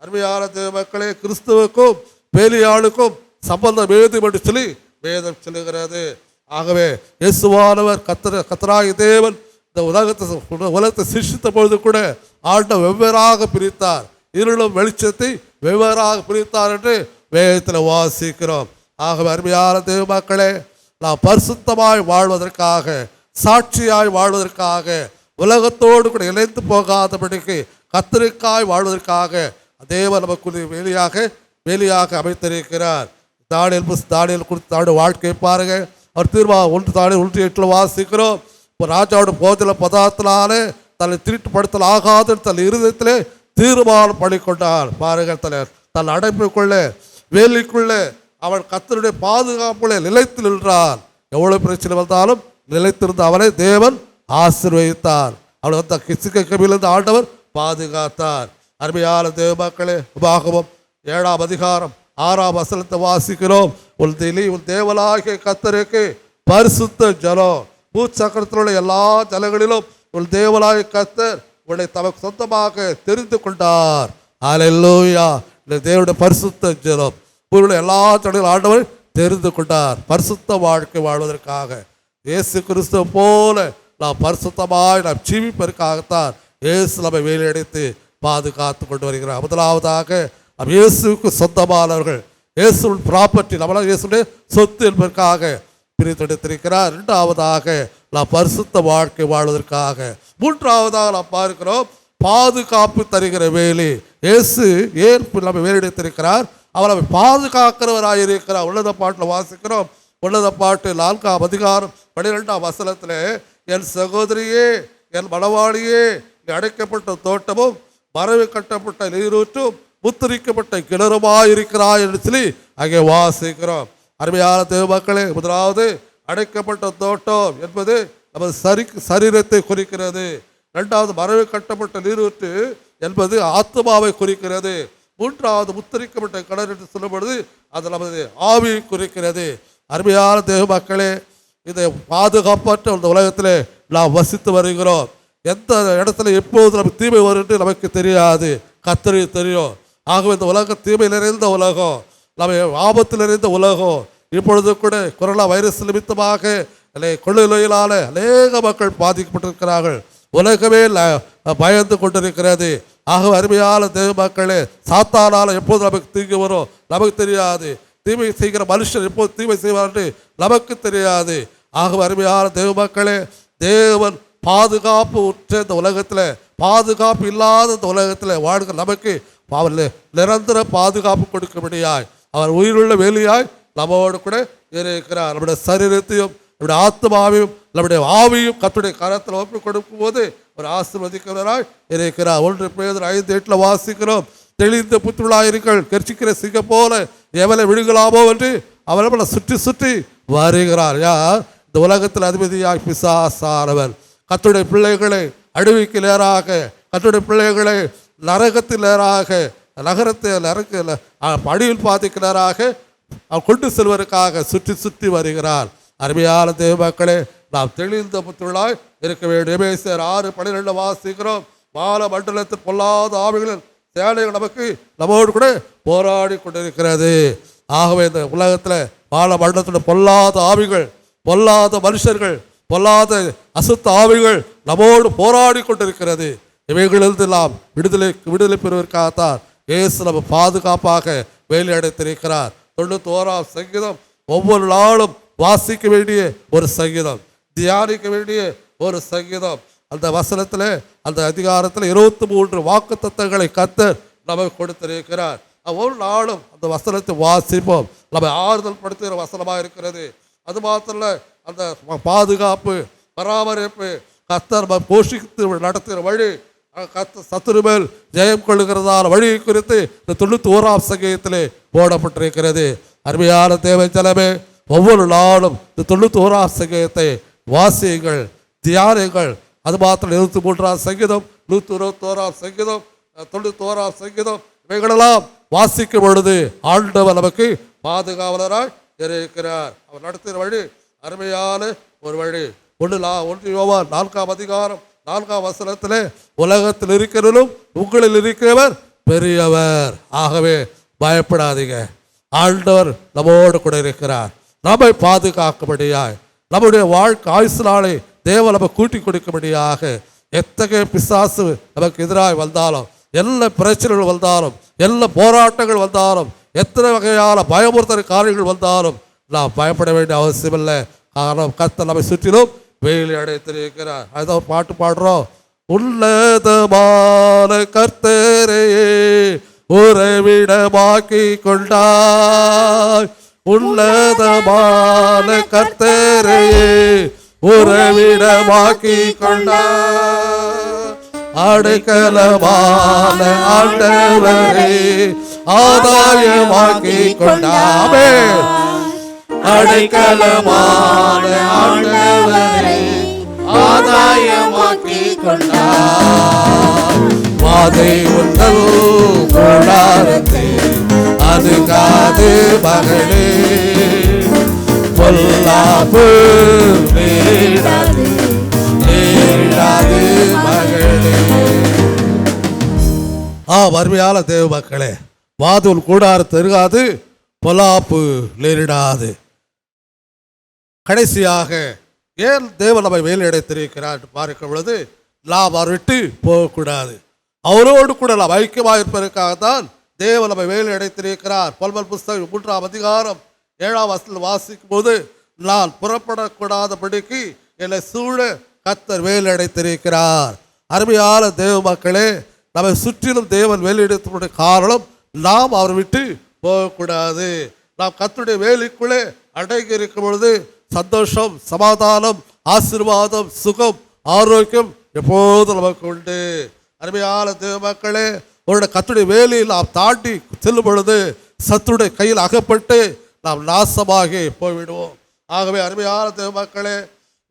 அருமையான தேவ மக்களே, கிறிஸ்துவுக்கும் பேலியாளுக்கும் சம்பந்தம் ஏதும் என்று சொல்லி வேதம் சொல்லுகிறது. ஆகவே இயேசுவானவர் கர்த்தராகிய தேவன் இந்த உலகத்தை சிருஷ்டித்த பொழுது கூட ஆண்டவர் வெவ்வேறாக பிரித்தார். இருளும் வெளிச்சத்தை வெவ்வேறாக பிரித்தார் என்று வேதத்தில் வாசிக்கிறோம். ஆகவே அருமையான தேவ மக்களே, நாம் பரிசுத்தமாய் வாழ்வதற்காக, சாட்சியாய் வாழ்வதற்காக, உலகத்தோடு கூட இணைந்து போகாதபடிக்கு கர்த்தருக்காய் வாழ்வதற்காக தேவன் நமக்கு வேலியாக அமைத்திருக்கிறார். தானியேல் குறித்த வாழ்க்கை பாருங்க. அவர் தானியேல் 1:8 வாசிக்கிறோம். ஒரு ராஜாவோட போஜன பதார்த்தனாலே தன்னை திருட்டுப்படுத்தல் ஆகாது தன் இருதயத்திலே தீர்மானம் பண்ணிக்கொண்டார். பாருங்கள், தன் அடைப்புக்குள்ளே வேலிக்குள்ளே அவன் கர்த்தருடைய பாதுகாப்புள்ளே நிலைத்து நின்றான். எவ்வளவு பிரச்சனை வந்தாலும் நிலைத்திருந்த அவனை தேவன் ஆசீர்வதித்தார். அவனை அந்த கிசுக்கிலிருந்து ஆண்டவர் பாதுகாத்தார். அருமையான தேவ மக்களே, உபாகமம் 7ஆம் அதிகாரம் 6ஆம் வசனத்தை வாசிக்கிறோம். உன் தேவனாகிய கர்த்தருக்கு பரிசுத்த ஜனம், பூச்சக்கரத்தில் உள்ள எல்லா ஜனங்களிலும் உன் தேவனாகிய கர்த்தர் உன்னை தமக்கு சொந்தமாக தெரிந்து கொண்டார். அல்லேலூயா. இந்த தேவனுடைய பரிசுத்த ஜனம் எல்லா ஜனங்களும் ஆண்டவர் தெரிந்து கொண்டார். பரிசுத்த வாழ்க்கை வாழ்வதற்காக இயேசு கிறிஸ்துவ போல நாம் பரிசுத்தமாய் நாம் ஜீவிப்பதற்காகத்தான் இயேசு நம்மை வேலையடைத்து பாதுகாத்து கொண்டு வருகிறார். முதலாவதாக நம் இயேசுக்கு சொந்தமானவர்கள், இயேசுவின் ப்ராப்பர்ட்டி, நம்மளால் இயேசுடைய சொத்து என்பதற்காக பிரித்தெடுத்திருக்கிறார். இரண்டாவதாக நாம் பரிசுத்த வாழ்க்கை வாழ்வதற்காக. மூன்றாவதாக நாம் பார்க்கிறோம் பாதுகாப்பு தருகிற வேலி. இயேசு ஏன் நம்ம வேலையடைத்திருக்கிறார்? அவர் நம்மை பாதுகாக்கிறவராயிருக்கிறார். உள்ளத பாட்டில் வாசிக்கிறோம். உள்ளத பாட்டு 4ஆம் அதிகாரம் 12ஆம் வசனத்தில், என் சகோதரியே, என் மணவாளியே, அடைக்கப்பட்ட தோட்டமும் மரபு கட்டப்பட்ட நீரூற்றும் முத்திரிக்கப்பட்ட கிணறுமாயிருக்கிறாய் என்று சொல்லி அங்கே வாசிக்கிறோம். அருமையான தேவ மக்களே, முதலாவது அடைக்கப்பட்ட தோட்டம் என்பது நமது சரீரத்தை குறிக்கிறது. இரண்டாவது மரபு கட்டப்பட்ட நீரூற்று என்பது ஆத்மாவை குறிக்கிறது. மூன்றாவது முத்திரிக்கப்பட்ட கிணறு என்று சொல்லும்பொழுது அது நமது ஆவியை குறிக்கிறது. அருமையான தேவ மக்களே, இதை பாதுகாப்பற்ற இந்த உலகத்தில் நாம் வசித்து வருகிறோம். எந்த இடத்துல எப்போது நமக்கு தீமை வரும் என்று நமக்கு தெரியாது, கர்த்தருக்கு தெரியும். ஆகவே இந்த உலகம் தீமை நிறைந்த உலகம், நம்ம ஆபத்தில் நிறைந்த உலகம். இப்பொழுது கூட கொரோனா வைரஸ் நிமித்தமாக கொள்ளை நோயிலால் அநேக மக்கள் பாதிக்கப்பட்டிருக்கிறார்கள். உலகமே பயந்து கொண்டிருக்கிறது. ஆகவே அருமையான தேவ மக்களே, சாத்தானால் எப்போது நமக்கு தீங்கு வரும் நமக்கு தெரியாது. தீமை செய்கிற மனுஷன் எப்போது தீமை செய்வார் என்று நமக்கு தெரியாது. ஆகவே அருமையான தேவ மக்களே, தேவன் பாதுகாப்பு உற்ற இந்த உலகத்தில், பாதுகாப்பு இல்லாத இந்த உலகத்தில் வாழ்கிற நமக்கு அவர் நிரந்தர பாதுகாப்பு கொடுக்கும்படியாய் அவர் உயிருள்ள வேலையாய் நம்மோடு கூட இருக்கிறார். நம்முடைய சரீரத்தையும் நம்முடைய ஆத்மாவையும் நம்முடைய ஆவியும் கர்த்தருடைய கரத்தில் ஒப்பு கொடுக்கும் போது ஒரு ஆசீர்வதிக்கிறவராய் இருக்கிறார். 1 பேதுரு 5:8 வாசிக்கிறோம். தெளிந்த புத்துள்ளாயிருங்கள், கர்ச்சிக்கிற சிங்க போல எவனை விழுகலாமோ என்று அவரை சுற்றி சுற்றி வருகிறார். யார்? இந்த உலகத்தில் அதிபதியாய் பிசாசானவன். கர்த்தருடைய பிள்ளைகளை அழிவுக்கு நேராக, கர்த்தருடைய பிள்ளைகளை நரகத்தில் நேராக, அடியில் பாதிக்கு நேராக கொண்டு செல்வதற்காக சுற்றி சுற்றி வருகிறார். அருமையான தேவ மக்களே, நாம் தெளிந்த புத்துள்ளாய் இருக்க வேண்டும். எபேசியர் 6:12 வாசிக்கிறோம். வான மண்டலத்தில் பொல்லாத ஆவிகளின் சேனைகள் நம்மோடு கூட போராடி கொண்டிருக்கிறது. ஆகவே இந்த உலகத்தில் வான மண்டலத்தில் பொல்லாத ஆவிகள், பொல்லாத மனுஷர்கள், பொல்லாத அசுத்த ஆவிகள் நம்மோடு போராடி கொண்டிருக்கிறது. இவைகளிலிருந்து நாம் விடுதலை பெறுவதற்காகத்தான் இயேசு நம்ம பாதுகாப்பாக வேலை அடைத்திருக்கிறார். 91ஆம் சங்கீதம் ஒவ்வொரு நாளும் வாசிக்க வேண்டிய ஒரு சங்கீதம், தியானிக்க வேண்டிய ஒரு சங்கீதம். அந்த வசனத்தில், அந்த அதிகாரத்தில் 23 வாக்குத்தத்தங்களை கர்த்தர் நமக்கு கொடுத்திருக்கிறார். ஒவ்வொரு நாளும் அந்த வசனத்தை வாசிப்போம். நம்ம ஆறுதல் படுத்துகிற வசனமாக இருக்கிறது. அது மாத்திரம் அந்த பாதுகாப்பு, பராமரிப்பு, கர்த்தர் போஷித்து நடத்துகிற வழி, சத்துரு மேல் ஜெயம் கொள்ளுகிறதான வழி குறித்து இந்த 91ஆம் சங்கீதத்திலே போடப்பட்டிருக்கிறது. அருமையான தேவ ஜனமே, ஒவ்வொரு நாளும் இந்த 91ஆம் சங்கீதத்தை வாசியுங்கள், தியானியுங்கள். அது மாத்திரம் 23ஆம் சங்கீதம், 121ஆம் சங்கீதம், 91ஆம் சங்கீதம், இவைகளெல்லாம் வாசிக்கும் பொழுது ஆண்டவர் நமக்கு பாதுகாவலராய் இருக்கிறார். அவர் நடத்துகிற வழி அருமையான ஒரு வழி. 1 யோவான் 4ஆம் அதிகாரம் 4ஆம் வசனத்திலே, உலகத்தில் இருக்கிறவரும் உங்களில் இருக்கிறவர் பெரியவர். ஆகவே பயப்படாதீங்க. ஆண்டவர் நம்மோடு கூட இருக்கிறார். நம்மை பாதுகாக்கும்படியாய், நம்முடைய வாழ்க்கை ஆயுசு நாளை தேவன் நம்ம கூட்டி கொடுக்கும்படியாக, எத்தகைய பிசாசு நமக்கு எதிராக வந்தாலும், எல்லா பிரச்சனைகள் வந்தாலும், எல்லா போராட்டங்கள் வந்தாலும், எத்தனை வகையான பயமுறுத்தல் காரியங்கள் வந்தாலும் நாம் பயப்பட வேண்டிய அவசியம் இல்லை. காரணம் கர்த்தர் நம்மை சுற்றிலும் வேலி அடைத்திருக்கிறார். அதுதான் ஒரு பாட்டு பாடுறோம். உன்னதமான கர்த்தரையே உறைவிடமாக்கி கொண்டாய், உன்னதமான கர்த்தரையே உறைவிடமாக்கி கொண்டாய், அடைக்கலமான ஆண்டவரே ஆதாயமாக்கி கொண்டாமே, அடைக்கலமான ஆண்டவரே ஆதாயமாக்கி கொண்டார். வாதை உன்னல் கூடாரத்தே அதுகாது மகளே, பொல்லாப்பு நேராது நேராது மகளே. வறுமையான தேவ மக்களே, வாதுல் கூடார தெருகாது, பொல்லாப்பு நேரிடாது. கடைசியாக ஏன் தேவன் நம்மை வேலையடைத்திருக்கிறார் பார்க்கும் பொழுது, நாம் அவர் விட்டு போகக்கூடாது. அவரோடு கூட நாம் ஐக்கியமாக இருப்பதற்காகத்தான் தேவன் நம்மை வேலையடைத்திருக்கிறார். பல்மல் புஸ்தகம் 3ஆம் அதிகாரம் 7ஆம் வசனத்தில் வாசிக்கும் போது, நான் புறப்படக்கூடாதபடிக்கு என்னை சூழ கர்த்தர் வேலையடைத்திருக்கிறார். அருமையான தேவ மக்களே, நம்மை சுற்றிலும் தேவன் வேலையடைத்ததுடைய காரணம், நாம் அவரை விட்டு போகக்கூடாது. நாம் கர்த்தருடைய வேலைக்குள்ளே அடங்கி இருக்கும் பொழுது சந்தோஷம், சமாதானம், ஆசீர்வாதம், சுகம், ஆரோக்கியம் எப்போதும் நமக்கு உண்டு. அருமையான தேவ மக்களே, ஒரு கர்த்தருடைய வேலையில் நாம் தாண்டி செல்லும் பொழுது சத்துடைய கையில் அகப்பட்டு நாம் நாசமாகி போய்விடுவோம். ஆகவே அருமையான தேவ மக்களே,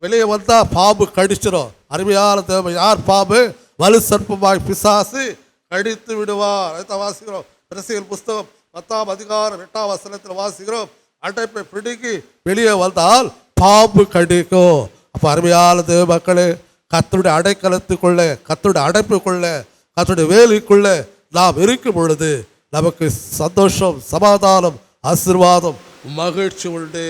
வெளியே வந்தால் பாம்பு கடிச்சிடும். அருமையான தேவ, யார் பாம்பு? வலு சர்ப்பமாய் பிசாசு கடித்து விடுவார். அதை வாசிக்கிறோம். பிரசங்கியல் புஸ்தகம் 10ஆம் அதிகாரம் 8ஆம் வசனத்தில் வாசிக்கிறோம். அடைப்பை பிடுங்கி வெளியே வந்தால் பாம்பு கடிக்கும். அப்போ அருமையான தேவ மக்களே, கர்த்தருடைய அடைக்கலத்துக்குள்ளே, கர்த்தருடைய அடைப்புக்குள்ளே, கர்த்தருடைய வேலைக்குள்ளே நாம் இருக்கும் பொழுது நமக்கு சந்தோஷம், சமாதானம், ஆசீர்வாதம், மகிழ்ச்சி உண்டு.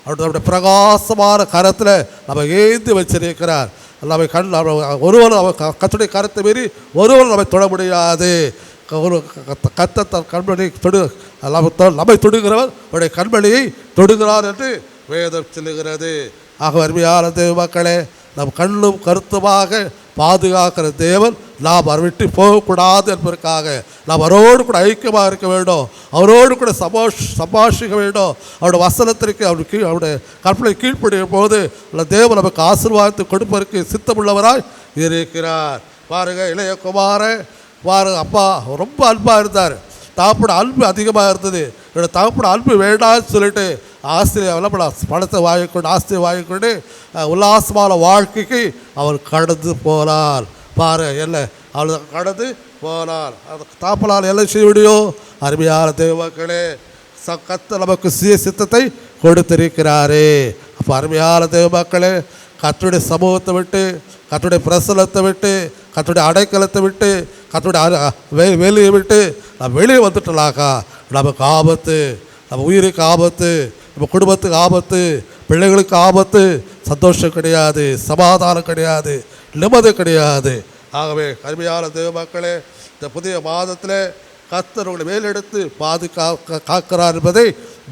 அவருடைய பிரகாசமான கரத்தில் நம்ம ஏந்தி வச்சிருக்கிறார். நம்ம ஒருவன் கர்த்தருடைய கரத்தை மீறி ஒருவன் நம்மை தொட முடியாது. ஒரு கர்த்தர் கண்மணி நம்மை தொடுகிறவர் அவருடைய கண்மணியை தொடுகிறார் என்று வேதம் சொல்லுகிறது. ஆக அருமையான தேவ மக்களே, நம் கண்ணும் கருத்துமாக பாதுகாக்கிற தேவன் நாம் அவரை விட்டு போகக்கூடாது என்பதற்காக நாம் அவரோடு கூட ஐக்கியமாக இருக்க வேண்டும். அவரோடு கூட சபாஷிக்க வேண்டும். அவருடைய வசனத்திற்கு அவருடைய கற்பனை கீழ்ப்படியும் போது தேவன் நமக்கு ஆசீர்வாதத்தை கொடுப்பதற்கு சித்தமுள்ளவராய் இருக்கிறார். பாருங்க, இளைய குமாரன் பாருங்க, அப்பா ரொம்ப அன்பாக இருந்தார். தகப்பட அன்பு அதிகமாக இருந்தது. என்னோடய தகப்பட அன்பு வேண்டாம்னு சொல்லிட்டு ஆசிரியர் பணத்தை வாங்கிக்கொண்டு, ஆஸ்தியை வாங்கிக்கொண்டு உல்லாசமான வாழ்க்கைக்கு அவர் கடந்து போனார். பாரு என்ன, அவள் கடந்து போனார். தாப்பனால் என்ன செய்ய முடியும்? அருமையான தேவ மக்களே, கர்த்தர் நமக்கு சுய சித்தத்தை கொடுத்திருக்கிறாரே. அப்போ அருமையான தேவ மக்களே, கர்த்தருடைய சமூகத்தை விட்டு, கர்த்தருடைய பிரசனத்தை விட்டு, கர்த்தருடைய அடைக்கலத்தை விட்டு, கர்த்தருடைய வெளியை விட்டு நம்ம வெளியே வந்துட்டோம்னாக்கா நமக்கு ஆபத்து, நம்ம உயிருக்கு ஆபத்து, நம்ம குடும்பத்துக்கு ஆபத்து, பிள்ளைகளுக்கு ஆபத்து, சந்தோஷம் கிடையாது, சமாதானம் கிடையாது, நிம்மதி கிடையாது. ஆகவே அருமையான தேவ மக்களே, இந்த புதிய மாதத்தில் கர்த்தர் உங்களை மேலெடுத்து காக்கிறார் என்பதை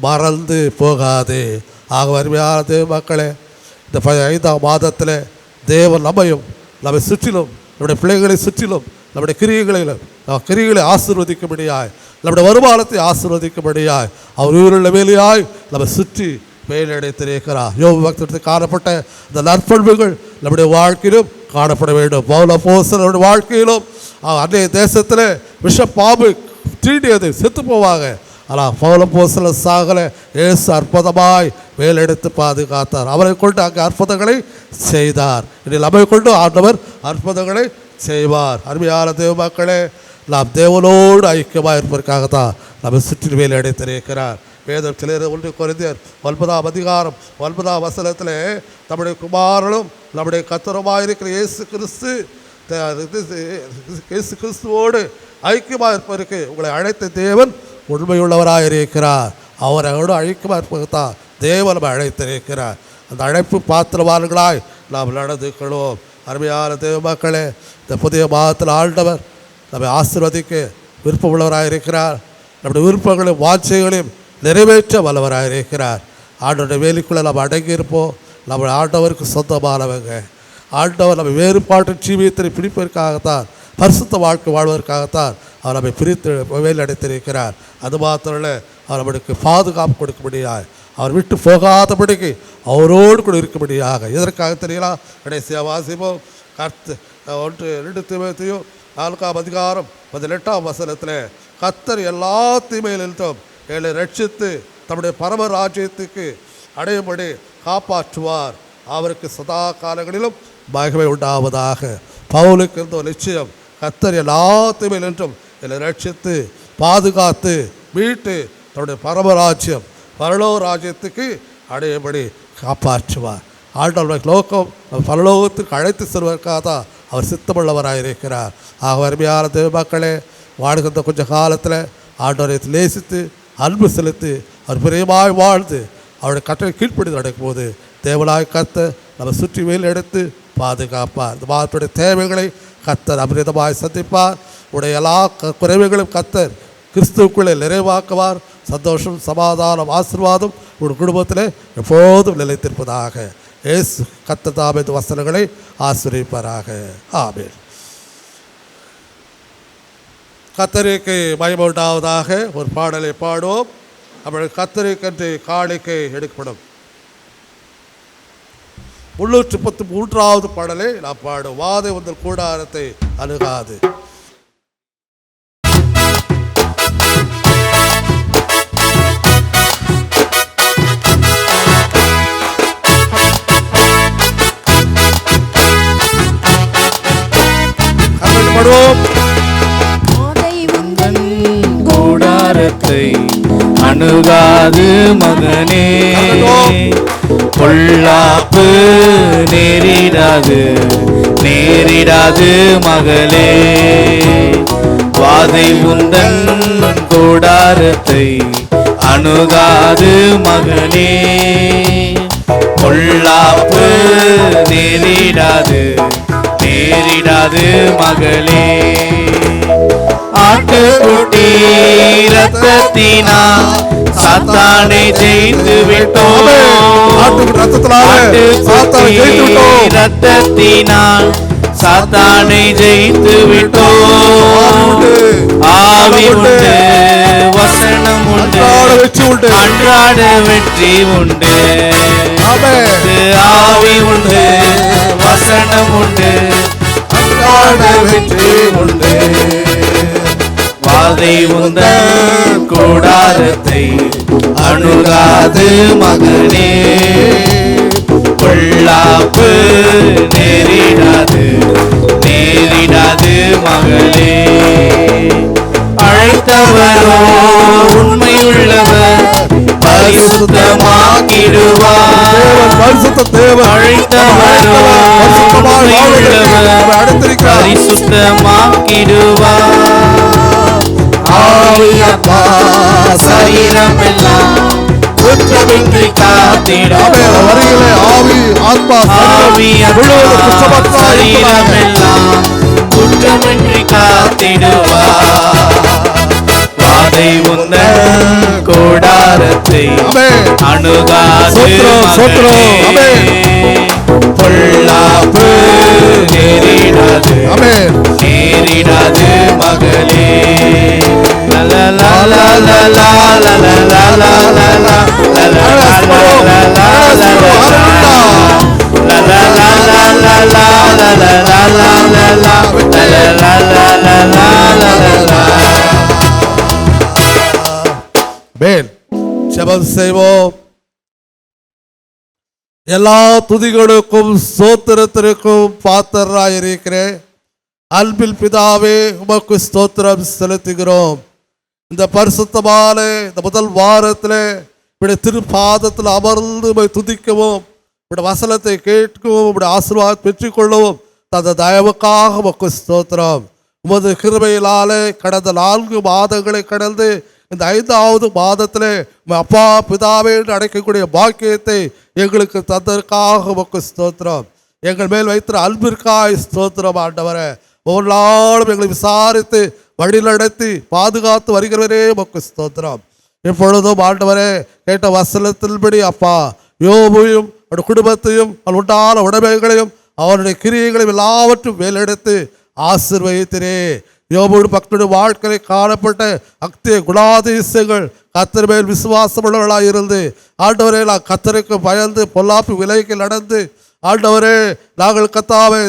மறந்து போகாது. ஆக அருமையான தேவ மக்களே, இந்த 5ஆம் மாதத்தில் தேவன் நம்மையும் நம்மை சுற்றிலும், நம்முடைய பிள்ளைகளை சுற்றிலும், நம்முடைய கிரியைகளை ஆசீர்வதிக்கும்படியாய், நம்முடைய வருமானத்தை ஆசீர்வதிக்கும்படியாய், அவர் உயிருள்ள வேலையாய் நம்ம சுற்றி மேலடைத்திருக்கிறார். யோபு பக்தத்தில் காணப்பட்ட இந்த நற்பண்புகள் நம்முடைய வாழ்க்கையிலும் காணப்பட வேண்டும். பவுல் அப்போஸ்தலனுடைய வாழ்க்கையிலும் அன்றைய தேசத்தில் விஷ பாம்பு தீண்டியது, செத்து போவாங்க. ஆனால் பவுல் அப்போஸ்தலன் சாகலை. இயேசு அற்புதமாய் மேலெடுத்து பாதுகாத்தார். அவரை கொண்டு அங்கே அற்புதங்களை செய்தார். இதில் நம்மை கொண்டு ஆண்டவர் அற்புதங்களை செய்வார். அருமையான தேவ மக்களே, நாம் தேவனோடு ஐக்கியமாக இருப்பதற்காகத்தான் நம்ம சுற்றி மேலடைத்திருக்கிறார். வேதம் சிலர் 1 கொரிந்தியர் 9ஆம் அதிகாரம் 9ஆம் வசனத்தில் நம்முடைய குமாரனும் நம்முடைய கர்த்தருமாயிருக்கிற இயேசு கிறிஸ்து இயேசு கிறிஸ்துவோடு ஐக்கியமாக இருப்பதற்கு உங்களை அழைத்த தேவன் உண்மையுள்ளவராக இருக்கிறார். அவரோடு ஐக்கியமாக இருப்பதுதான் தேவன் நம்ம அழைத்திருக்கிறார். அந்த அழைப்பு பாத்திரவான்களாய் நாம் நடந்துக்கொள்வோம். அருமையான தேவ மக்களே, இந்த புதிய மாதத்தில் ஆண்டவர் நம்மை ஆசீர்வதிக்க விருப்பமுள்ளவராக இருக்கிறார். நம்முடைய விருப்பங்களையும் வாஞ்சைகளையும் நிறைவேற்ற வல்லவராக இருக்கிறார். ஆண்டவருடைய வேலைக்குள்ளே நம்ம அடங்கியிருப்போம். நம்ம ஆண்டவருக்கு சொந்தமானவங்க. ஆண்டவர் நம்ம வேறுபாட்டு ஜீவியத்தை பிடிப்பதற்காகத்தான், பரிசுத்த வாழ்க்கை வாழ்வதற்காகத்தான் அவர் நம்மை பிரித்து வேலை அடைத்திருக்கிறார். அது மாத்திரம் இல்லை, அவர் நம்மளுக்கு பாதுகாப்பு கொடுக்கும்படியாக, அவர் விட்டு போகாதபடிக்கு அவரோடு கூட இருக்கும்படியாக. எதற்காக தெரியலாம்? கடைசியாக வாசிப்போம். 1-2 தீமோத்தேயு 4:18 கர்த்தர் எல்லா தீமையிலிருந்தும் எங்களை ரட்சித்து தம்முடைய பரம ராஜ்யத்துக்கு அடையும்படி காப்பாற்றுவார். அவருக்கு சதா காலங்களிலும் மகிமை உண்டாவதாக. பவுலுக்கு இருந்த ஒரு நிச்சயம், கர்த்தர் எல்லா தீமையிலிருந்தும் என்னை ரட்சித்து பாதுகாத்து மீட்டு தன்னுடைய பரமராஜ்யம் பரலோக ராஜ்யத்துக்கு அடையும்படி காப்பாற்றுவார். ஆண்டவர் லோகம் பரலோகத்துக்கு அழைத்து செல்வதற்காக தான் அவர் சித்தமுள்ளவராக இருக்கிறார். ஆக அருமையான தேவ மக்களே, வாழ்கின்ற கொஞ்சம் காலத்தில் ஆண்டவரை நேசித்து அன்பு செலுத்தி அவர் பிரியமாய் வாழ்ந்து அவருடைய கட்டளை கீழ்ப்படி நடக்கும்போது தேவனாய் கர்த்தர் நம்ம சுற்றி வேல் எடுத்து பாதுகாப்பார். இந்த மாதத்துடைய தேவைகளை கர்த்தர் அபரிதமாய் சந்திப்பார். உடைய எல்லா குறைவுகளும் கர்த்தர் கிறிஸ்துவுக்குள்ளே நிறைவாக்குவார். சந்தோஷம், சமாதானம், ஆசீர்வாதம் ஒரு குடும்பத்தில் எப்போதும் நிலைத்திருப்பதாக. இயேசு கர்த்தர் தாமே இந்த வசனங்களை ஆசீர்வதிப்பாராக. ஆமென். கர்த்தருக்கு மகிமை உண்டாவதாக. ஒரு பாடலை பாடுவோம். அவர்கள் கர்த்தருக்கென்று காணிக்கை எடுக்கப்படும். 333வது பாடலை நாம் பாடும். வாதை உந்தன் கூடாரத்தை அணுகாது. கூடாரத்தை அணுகாது மகனே, பொல்லாப்பு நேரிடாது நேரிடாது மகளே. வாதை உந்தன் கூடாரத்தை அணுகாது மகனே, பொல்லாப்பு நேரிடாது நேரிடாது மகளே. ஆட்டுக்குட்டி ரத்தத்தினால் சாத்தானை ஜெயித்து விட்டோம். ரத்தத்தினால் சாத்தானை ஜெயித்து விட்டோம். ஆவி உண்டு, வசனம் உண்டு, அன்றாட வெற்றி உண்டு. ஆவி உண்டு, வசனம் உண்டு, அன்றாட வெற்றி உண்டு. வாதை உந்தன் கூடாரத்தை அணுகாது மகனே, பொல்லாப்பு நேரிடாது நேரிடாது மகளே. அழைத்தவரோ உண்மையுள்ளவர், பரிசுத்தமாக்கிடுவார். அழைத்தவரோ உண்மையுள்ளவர், பரிசுத்தமாக்கிடுவார். ஆவியப்பா சரீரம் எல்லாம் குற்றமின்றி காத்திடும். ஆவியப்பா சரீரம் எல்லாம் குற்றமின்றி காத்திடுவார். வாதை உந்தன் கூடாரத்தை அணுகாது மகளே, பொல்லாப்பு நேரிடாது நேரிடாது மகளே. ஜெபம் செய்வோம். எல்லா துதிகளுக்கும் ஸ்தோத்திரத்திற்கும் பாத்திரராயிருக்கிறேன் அன்பில் பிதாவே, உமக்கு ஸ்தோத்திரம் செலுத்துகிறோம். இந்த பரிசுத்தமான இந்த முதல் வாரத்தில் இப்படி திருப்பாதத்தில் அமர்ந்து துதிக்கவும், இப்படி வசனத்தை கேட்கவும், இப்படி ஆசீர்வாதம் பெற்றுக்கொள்ளவும் தந்த தயவுக்காக உமக்கு ஸ்தோத்திரம். உமது கிருபையினாலே கடந்த 4 மாதங்களை கடந்து இந்த 5வது மாதத்திலே அப்பா பிதாவே என்று அழைக்கக்கூடிய பாக்கியத்தை எங்களுக்கு தந்ததற்காக உமக்கு ஸ்தோத்திரம். எங்கள் மேல் வைத்த அன்பிற்காய் ஸ்தோத்திரம் ஆண்டவரே. ஒரு நாளும் எங்களை விசாரித்து வழிநடத்தி பாதுகாத்து வருகிறவரே உமக்கு ஸ்தோத்திரம். இப்பொழுதும் ஆண்டவரே கேட்ட வசனத்தின்படி அப்பா யோபையும் அவருடைய குடும்பத்தையும் அவன் உண்டான உடைமைகளையும் அவருடைய கிரியைகளையும் எல்லாவற்றும் மேலெடுத்து ஆசீர்வதித்திரே. யோபுடைய பக்தனுடைய வாழ்க்கையில் காணப்பட்ட அக்திய குணாதிசயங்கள் கர்த்தர் மேல் விசுவாசமுள்ளவர்களாக இருந்து ஆண்டவரே நான் கர்த்தருக்கு பயந்து பொல்லாப்பு விலைக்கு நடந்து ஆண்டவரே நாங்கள் கர்த்தாவே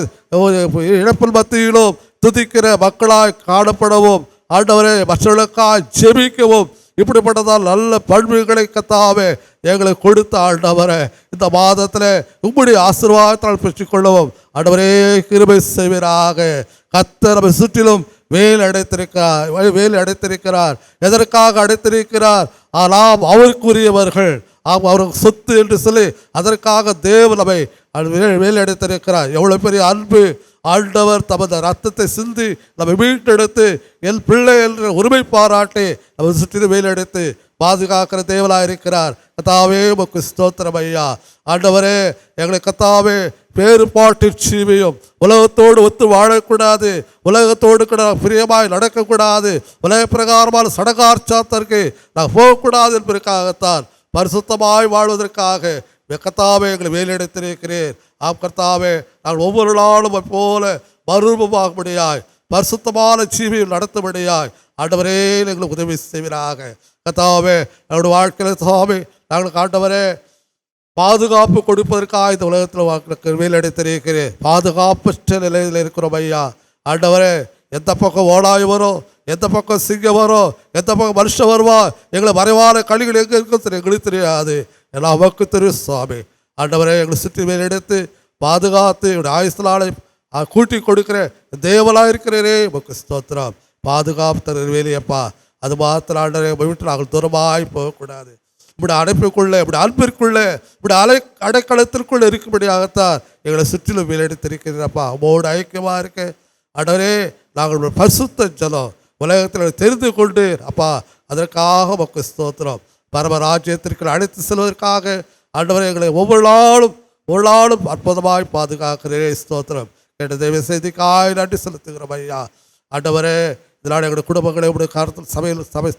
இழப்பில் மத்தியிலும் துதிக்கிற மக்களாய் காணப்படவும் ஆண்டவரே மற்றவர்களுக்காய் ஜெபிக்கவும் இப்படிப்பட்டதால் நல்ல பண்புகளை கர்த்தாவே எங்களை கொடுத்த ஆண்டவரே இந்த மாதத்தில் உம்முடைய ஆசீர்வாதத்தால் பெற்றுக்கொள்ளவும் ஆண்டவரே கிருபை செய்வீராக. கர்த்தர் நம்மை சுற்றிலும் வேல் அடைத்திருக்கிறார். எதற்காக அடைத்திருக்கிறார்? ஆனால் அவருக்குரியவர்கள் அவருக்கு சொத்து என்று சொல்லி அதற்காக தேவன் நம்மை வேல் அடைத்திருக்கிறார். எவ்வளோ பெரிய அன்பு! ஆண்டவர் தமது ரத்தத்தை சிந்தி நம்மை மீட்டெடுத்து என் பிள்ளை என்ற உரிமை பாராட்டி நம்ம சுற்றிலும் வேலெடுத்து பாதுகாக்கிற தேவனாக இருக்கிறார். கர்த்தாவே உமக்கு ஸ்தோத்திரம் ஐயா. ஆண்டவரே எங்களை கர்த்தாவே வேறுபாட்டு ஜீவியும் உலகத்தோடு ஒத்து வாழக்கூடாது, உலகத்தோடு கூட பிரியமாய் நடக்கக்கூடாது, உலக பிரகாரமான சடகார்ச்சாத்திற்கு நான் போகக்கூடாது என்பதற்காகத்தான் பரிசுத்தமாய் வாழ்வதற்காக கர்த்தாவே எங்களை வேலெடுத்திருக்கிறேன். ஆம் கர்த்தாவே நாங்கள் ஒவ்வொரு நாளும் போல மறுரூபமாகும்படியாய் பரிசுத்தமான ஜீவியம் நடத்தும்படியாய் ஆண்டவரே எங்களுக்கு உதவி செய்வீராக. கர்த்தாவே எங்களுடைய வாழ்க்கையில் சுவாமி நாங்களுக்கு ஆண்டவரே பாதுகாப்பு கொடுப்பதற்காக இந்த உலகத்தில் வேலெடுத்திருக்கிறேன். பாதுகாப்பற்ற நிலையில் இருக்கிறோம் ஐயா. ஆண்டவரே எந்த பக்கம் ஓடாய் வரும், எந்த பக்கம் சிங்கம் வரும், எந்த பக்கம் மனுஷன் வருவா, எங்களை மறைவான களிகள் எங்கே இருக்கும் எங்களுக்கு தெரியாது. எல்லாம் அவருக்கு தெரியும் சுவாமி. ஆண்டவரே எங்களை சுற்றி மேலெடுத்து பாதுகாத்து என்னுடைய ஆயுஸ்லாலை கூட்டி கொடுக்கிற தேவனாக இருக்கிறே உமக்கு ஸ்தோத்திரம். பாதுகாப்பு தருவேலியப்பா. அது மாத்திரம் ஆண்டவரே விட்டு நாங்கள் தூரமாய் போகக்கூடாது. இப்படி அடைப்புக்குள்ளே இப்படி அன்பிற்குள்ளே இப்படி அடைக்கலத்திற்குள்ளே இருக்கும்படியாகத்தான் எங்களை சுற்றிலும் மேலெடுத்திருக்கிறப்பா. உமோடு ஐக்கியமாக இருக்க ஆண்டவரே நாங்கள் பரிசுத்த ஜனம் உலகத்தில் தெரிந்து கொண்டு அப்பா அதற்காக உமக்கு ஸ்தோத்திரம். பரமராஜ்யத்திற்கு அழைத்து செல்வதற்காக ஆண்டவரே எங்களை ஒவ்வொரு நாளும் அற்புதமாய் பாதுகாக்கிறே ஸ்தோத்திரம். கேட்ட தெய்வ செய்திக்காய் நன்றி செலுத்துகிறோம் ஐயா. ஆண்டவரே இதனால் எங்களுடைய குடும்பங்களை உடைய காலத்தில் சபை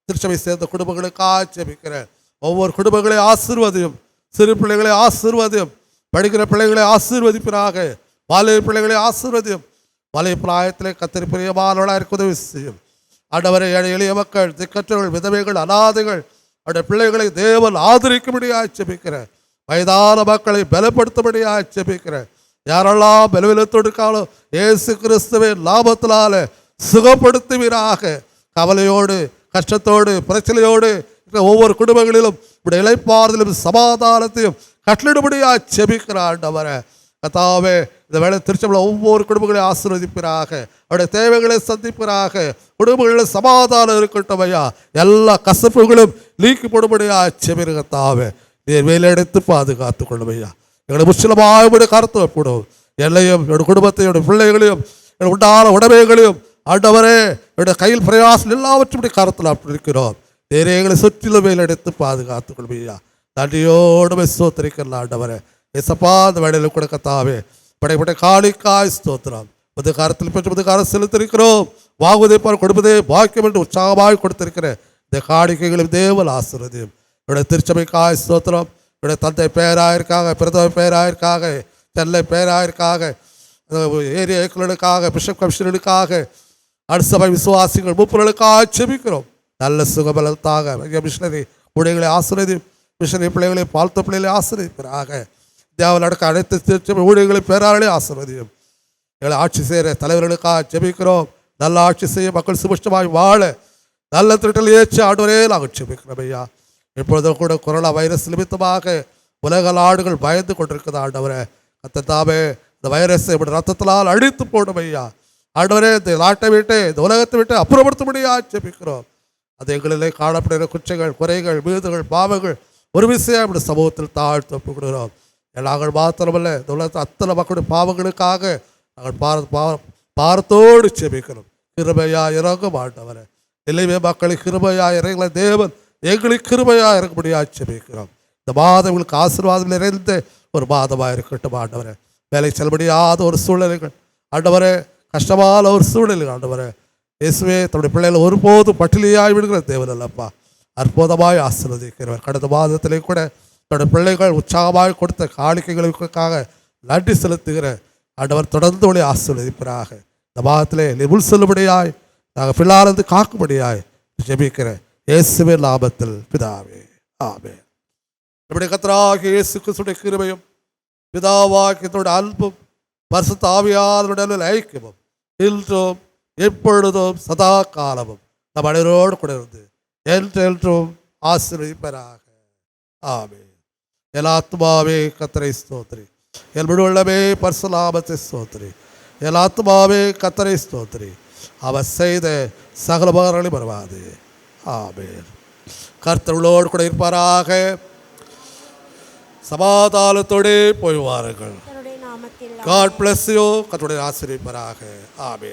திருச்சபை சேர்ந்த குடும்பங்களுக்காக ஜெபிக்கிறேன். ஒவ்வொரு குடும்பங்களையும் ஆசீர்வதியும், சிறு பிள்ளைகளை ஆசீர்வதியும், படிக்கிற பிள்ளைகளை ஆசீர்வதிப்பினாக, வாலிப பிள்ளைகளை ஆசீர்வதியும், வாலிப பிராயத்திலே கர்த்தர் பிரியமானவர்களாக இருக்க உதவி செய்யும். ஆண்டவரை எளிய மக்கள், திக்கற்றவர்கள், விதவைகள், அநாதைகள் அவருடைய பிள்ளைகளை தேவன் ஆதரிக்கும்படியாக ஜெபிக்கிறேன். வயதான மக்களை பலப்படுத்தும்படியாக ஜெபிக்கிறேன். யாரெல்லாம் பலவீனத்தோடு இருக்காலும் இயேசு கிறிஸ்துவின் லாபத்தினால சுகப்படுத்துவீராக. கவலையோடு கஷ்டத்தோடு பிரச்சனையோடு ஒவ்வொரு குடும்பங்களிலும் இப்படி இளைப்பாறுதலும் சமாதானத்தையும் கட்டளிடும்படியாக ஜெபிக்கிறார். ஆண்டவரே கர்த்தாவே இந்த வேலை திருச்சபையில் ஒவ்வொரு குடும்பங்களையும் ஆசீர்வதிப்பீராக. அவருடைய தேவைகளை சந்திப்பீராக. குடும்பங்களில் சமாதானம் இருக்கட்டும் ஐயா. எல்லா கசப்புகளும் நீக்கி போடும்படியாக ஜெபிக்கிற கர்த்தாவே நீர் வேலையெடுத்து பாதுகாத்து கொள்ளும் ஐயா. எங்களை முற்றிலுமாய் கருத்து வைப்படும். என்னையும் என்னுடைய குடும்பத்தையும் என்னுடைய பிள்ளைகளையும் என்னுடைய உண்டான உடைமைகளையும் ஆண்டவரே என்னுடைய கையில் பிரயாசம் எல்லாவற்றும் கருத்தில் அப்படி இருக்கிறோம். நேரே எங்களை சுற்றிலும் வேலையெடுத்து பாதுகாத்து கொள்ளும் ஐயா. நன்றியோடு ஸ்தோத்திரிக்கிறேன் ஆண்டவரே. ஏசப்பா அந்த வேலையில் கூட கர்த்தாவே படைப்பட்ட காளிக்காய் ஸ்தோத்திரம். புது காரத்தில் பெற்று புது காரம் செலுத்திருக்கிறோம். வாங்குவதை பார் கொடுப்பதே பாக்கியம் என்று உற்சாகமாக கொடுத்திருக்கிறேன். இந்த காணிக்கைகளும் தேவன் ஆசீர்வதியும். என்னுடைய திருச்சபைக்காய் ஸ்தோத்திரம். என்னுடைய தந்தை பெயராயிருக்காக, பிரதம பெயராயிருக்காக, சென்னை பெயராயிருக்காக, ஏரியா இயக்குநர்களுக்காக, பிஷப் கமிஷனர்களுக்காக, அடுசபை விசுவாசிகள் மூப்பர்களுக்காக ஜெபிக்கிறோம். நல்ல சுகபலத்தாக மிஷனரி ஊழியர்களை ஆசீர்வதியும். மிஷனரி பிள்ளைகளை பால்த்த பிள்ளைகளை ஆசீர்வதிப்பாராக. தேவன் நடக்க அனைத்து திருச்சபை ஊழியர்களை பேராளே ஆசீர்வதியும். எங்களை ஆட்சி செய்கிற தலைவர்களுக்காக ஜெபிக்கிறோம். நல்ல ஆட்சி செய்ய மக்கள் சுபிஷ்டமாய் வாழ நல்ல திட்டத்தில் ஏற்று ஆண்டவரே நாங்கள் ஜெபிக்கிறோம் ஐயா. இப்பொழுதும் கூட கொரோனா வைரஸ் நிமித்தமாக உலக நாடுகள் பயந்து கொண்டிருக்கிறது ஆண்டவரே. கர்த்தாவே இந்த வைரஸை இப்படி ரத்தத்தினால் அழித்து போடும் ஐயா. ஆண்டவரே இந்த நாட்டை விட்டு இந்த உலகத்தை விட்டு அப்புறப்படுத்தும்படியாக ஜெபிக்கிறோம். அது எங்களிலே காணப்படுகிற குற்றங்கள், குறைகள், மீதுகள், பாவங்கள் ஒரு விஷயம் இப்படி சமூகத்தில் தாழ்த்து ஒப்புக்கொடுக்கிறோம். நாங்கள் மாத்திரமல்ல இந்த உலகத்தில் அத்தனை மக்களுடைய பாவங்களுக்காக நாங்கள் பார்த்தோடு செபிக்கிறோம். கிருபையா இறங்கும் ஆண்டவரே. இளைய மக்களை கிருபையா இறங்கல தேவன் எங்களுக்கு கிருபையா இறங்கும்படியா செபிக்கிறோம். இந்த மாதம் எங்களுக்கு ஆசீர்வாதம் நிறைந்த ஒரு மாதமாக இருக்கட்டும் ஆண்டவரே. வேலை செல்ல முடியாத ஒரு சூழ்நிலைகள் ஆண்டவரே, கஷ்டமான ஒரு சூழ்நிலை ஆண்டவரே. இயேசுவே, தன்னுடைய பிள்ளைகள் ஒருபோதும் பட்டினியாய் விடுகிற தேவன் அல்லப்பா. அற்புதமாய் ஆசீர்வதிக்கிறவர். கடந்த மாதத்திலே கூட தன்னுடைய பிள்ளைகள் உற்சாகமாய் கொடுத்த காணிக்கைகளுக்காக நன்றி செலுத்துகிற ஆண்டவர் தொடர்ந்து ஒளி ஆசீர்வதிப்பராக. இந்த மாதத்திலே நிபுள் செல்லும்படியாய் நாங்கள் பிள்ளாரந்து காக்கும்படியாய் ஜெபிக்கிறேன் இயேசுவின் நாமத்தில் பிதாவே, ஆமென். நம்முடைய கர்த்தராகிய இயேசு கிறிஸ்துவின் கிருபையும் பிதாவாகிய அன்பும் பரிசுத்த ஆவியானவருடைய ஐக்கியமும் இன்றும் எப்பொழுதும் சதா காலமும் நம் அனைவரோடு கூட இருந்து என்றென்றும் ஆசீர்வதிப்பராக. ஆமென். என் ஆத்துமாவே கர்த்தரை ஸ்தோத்திரி, என் முழு உள்ளமே பரிசுத்த நாமத்தை ஸ்தோத்திரி. என் ஆத்துமாவே கர்த்தரை ஸ்தோத்திரி, அவர் செய்த சகல உபகாரங்களையும் மறவாது. ஆமென். கர்த்தர் உள்ளோடு கூட இருப்பாராக. சமாதானத்தோடு போய் வாருங்கள். கர்த்தருடைய நாமத்தில் God bless you. கர்த்தருடைய ஆசீர்வதிப்பாராக. ஆமென்.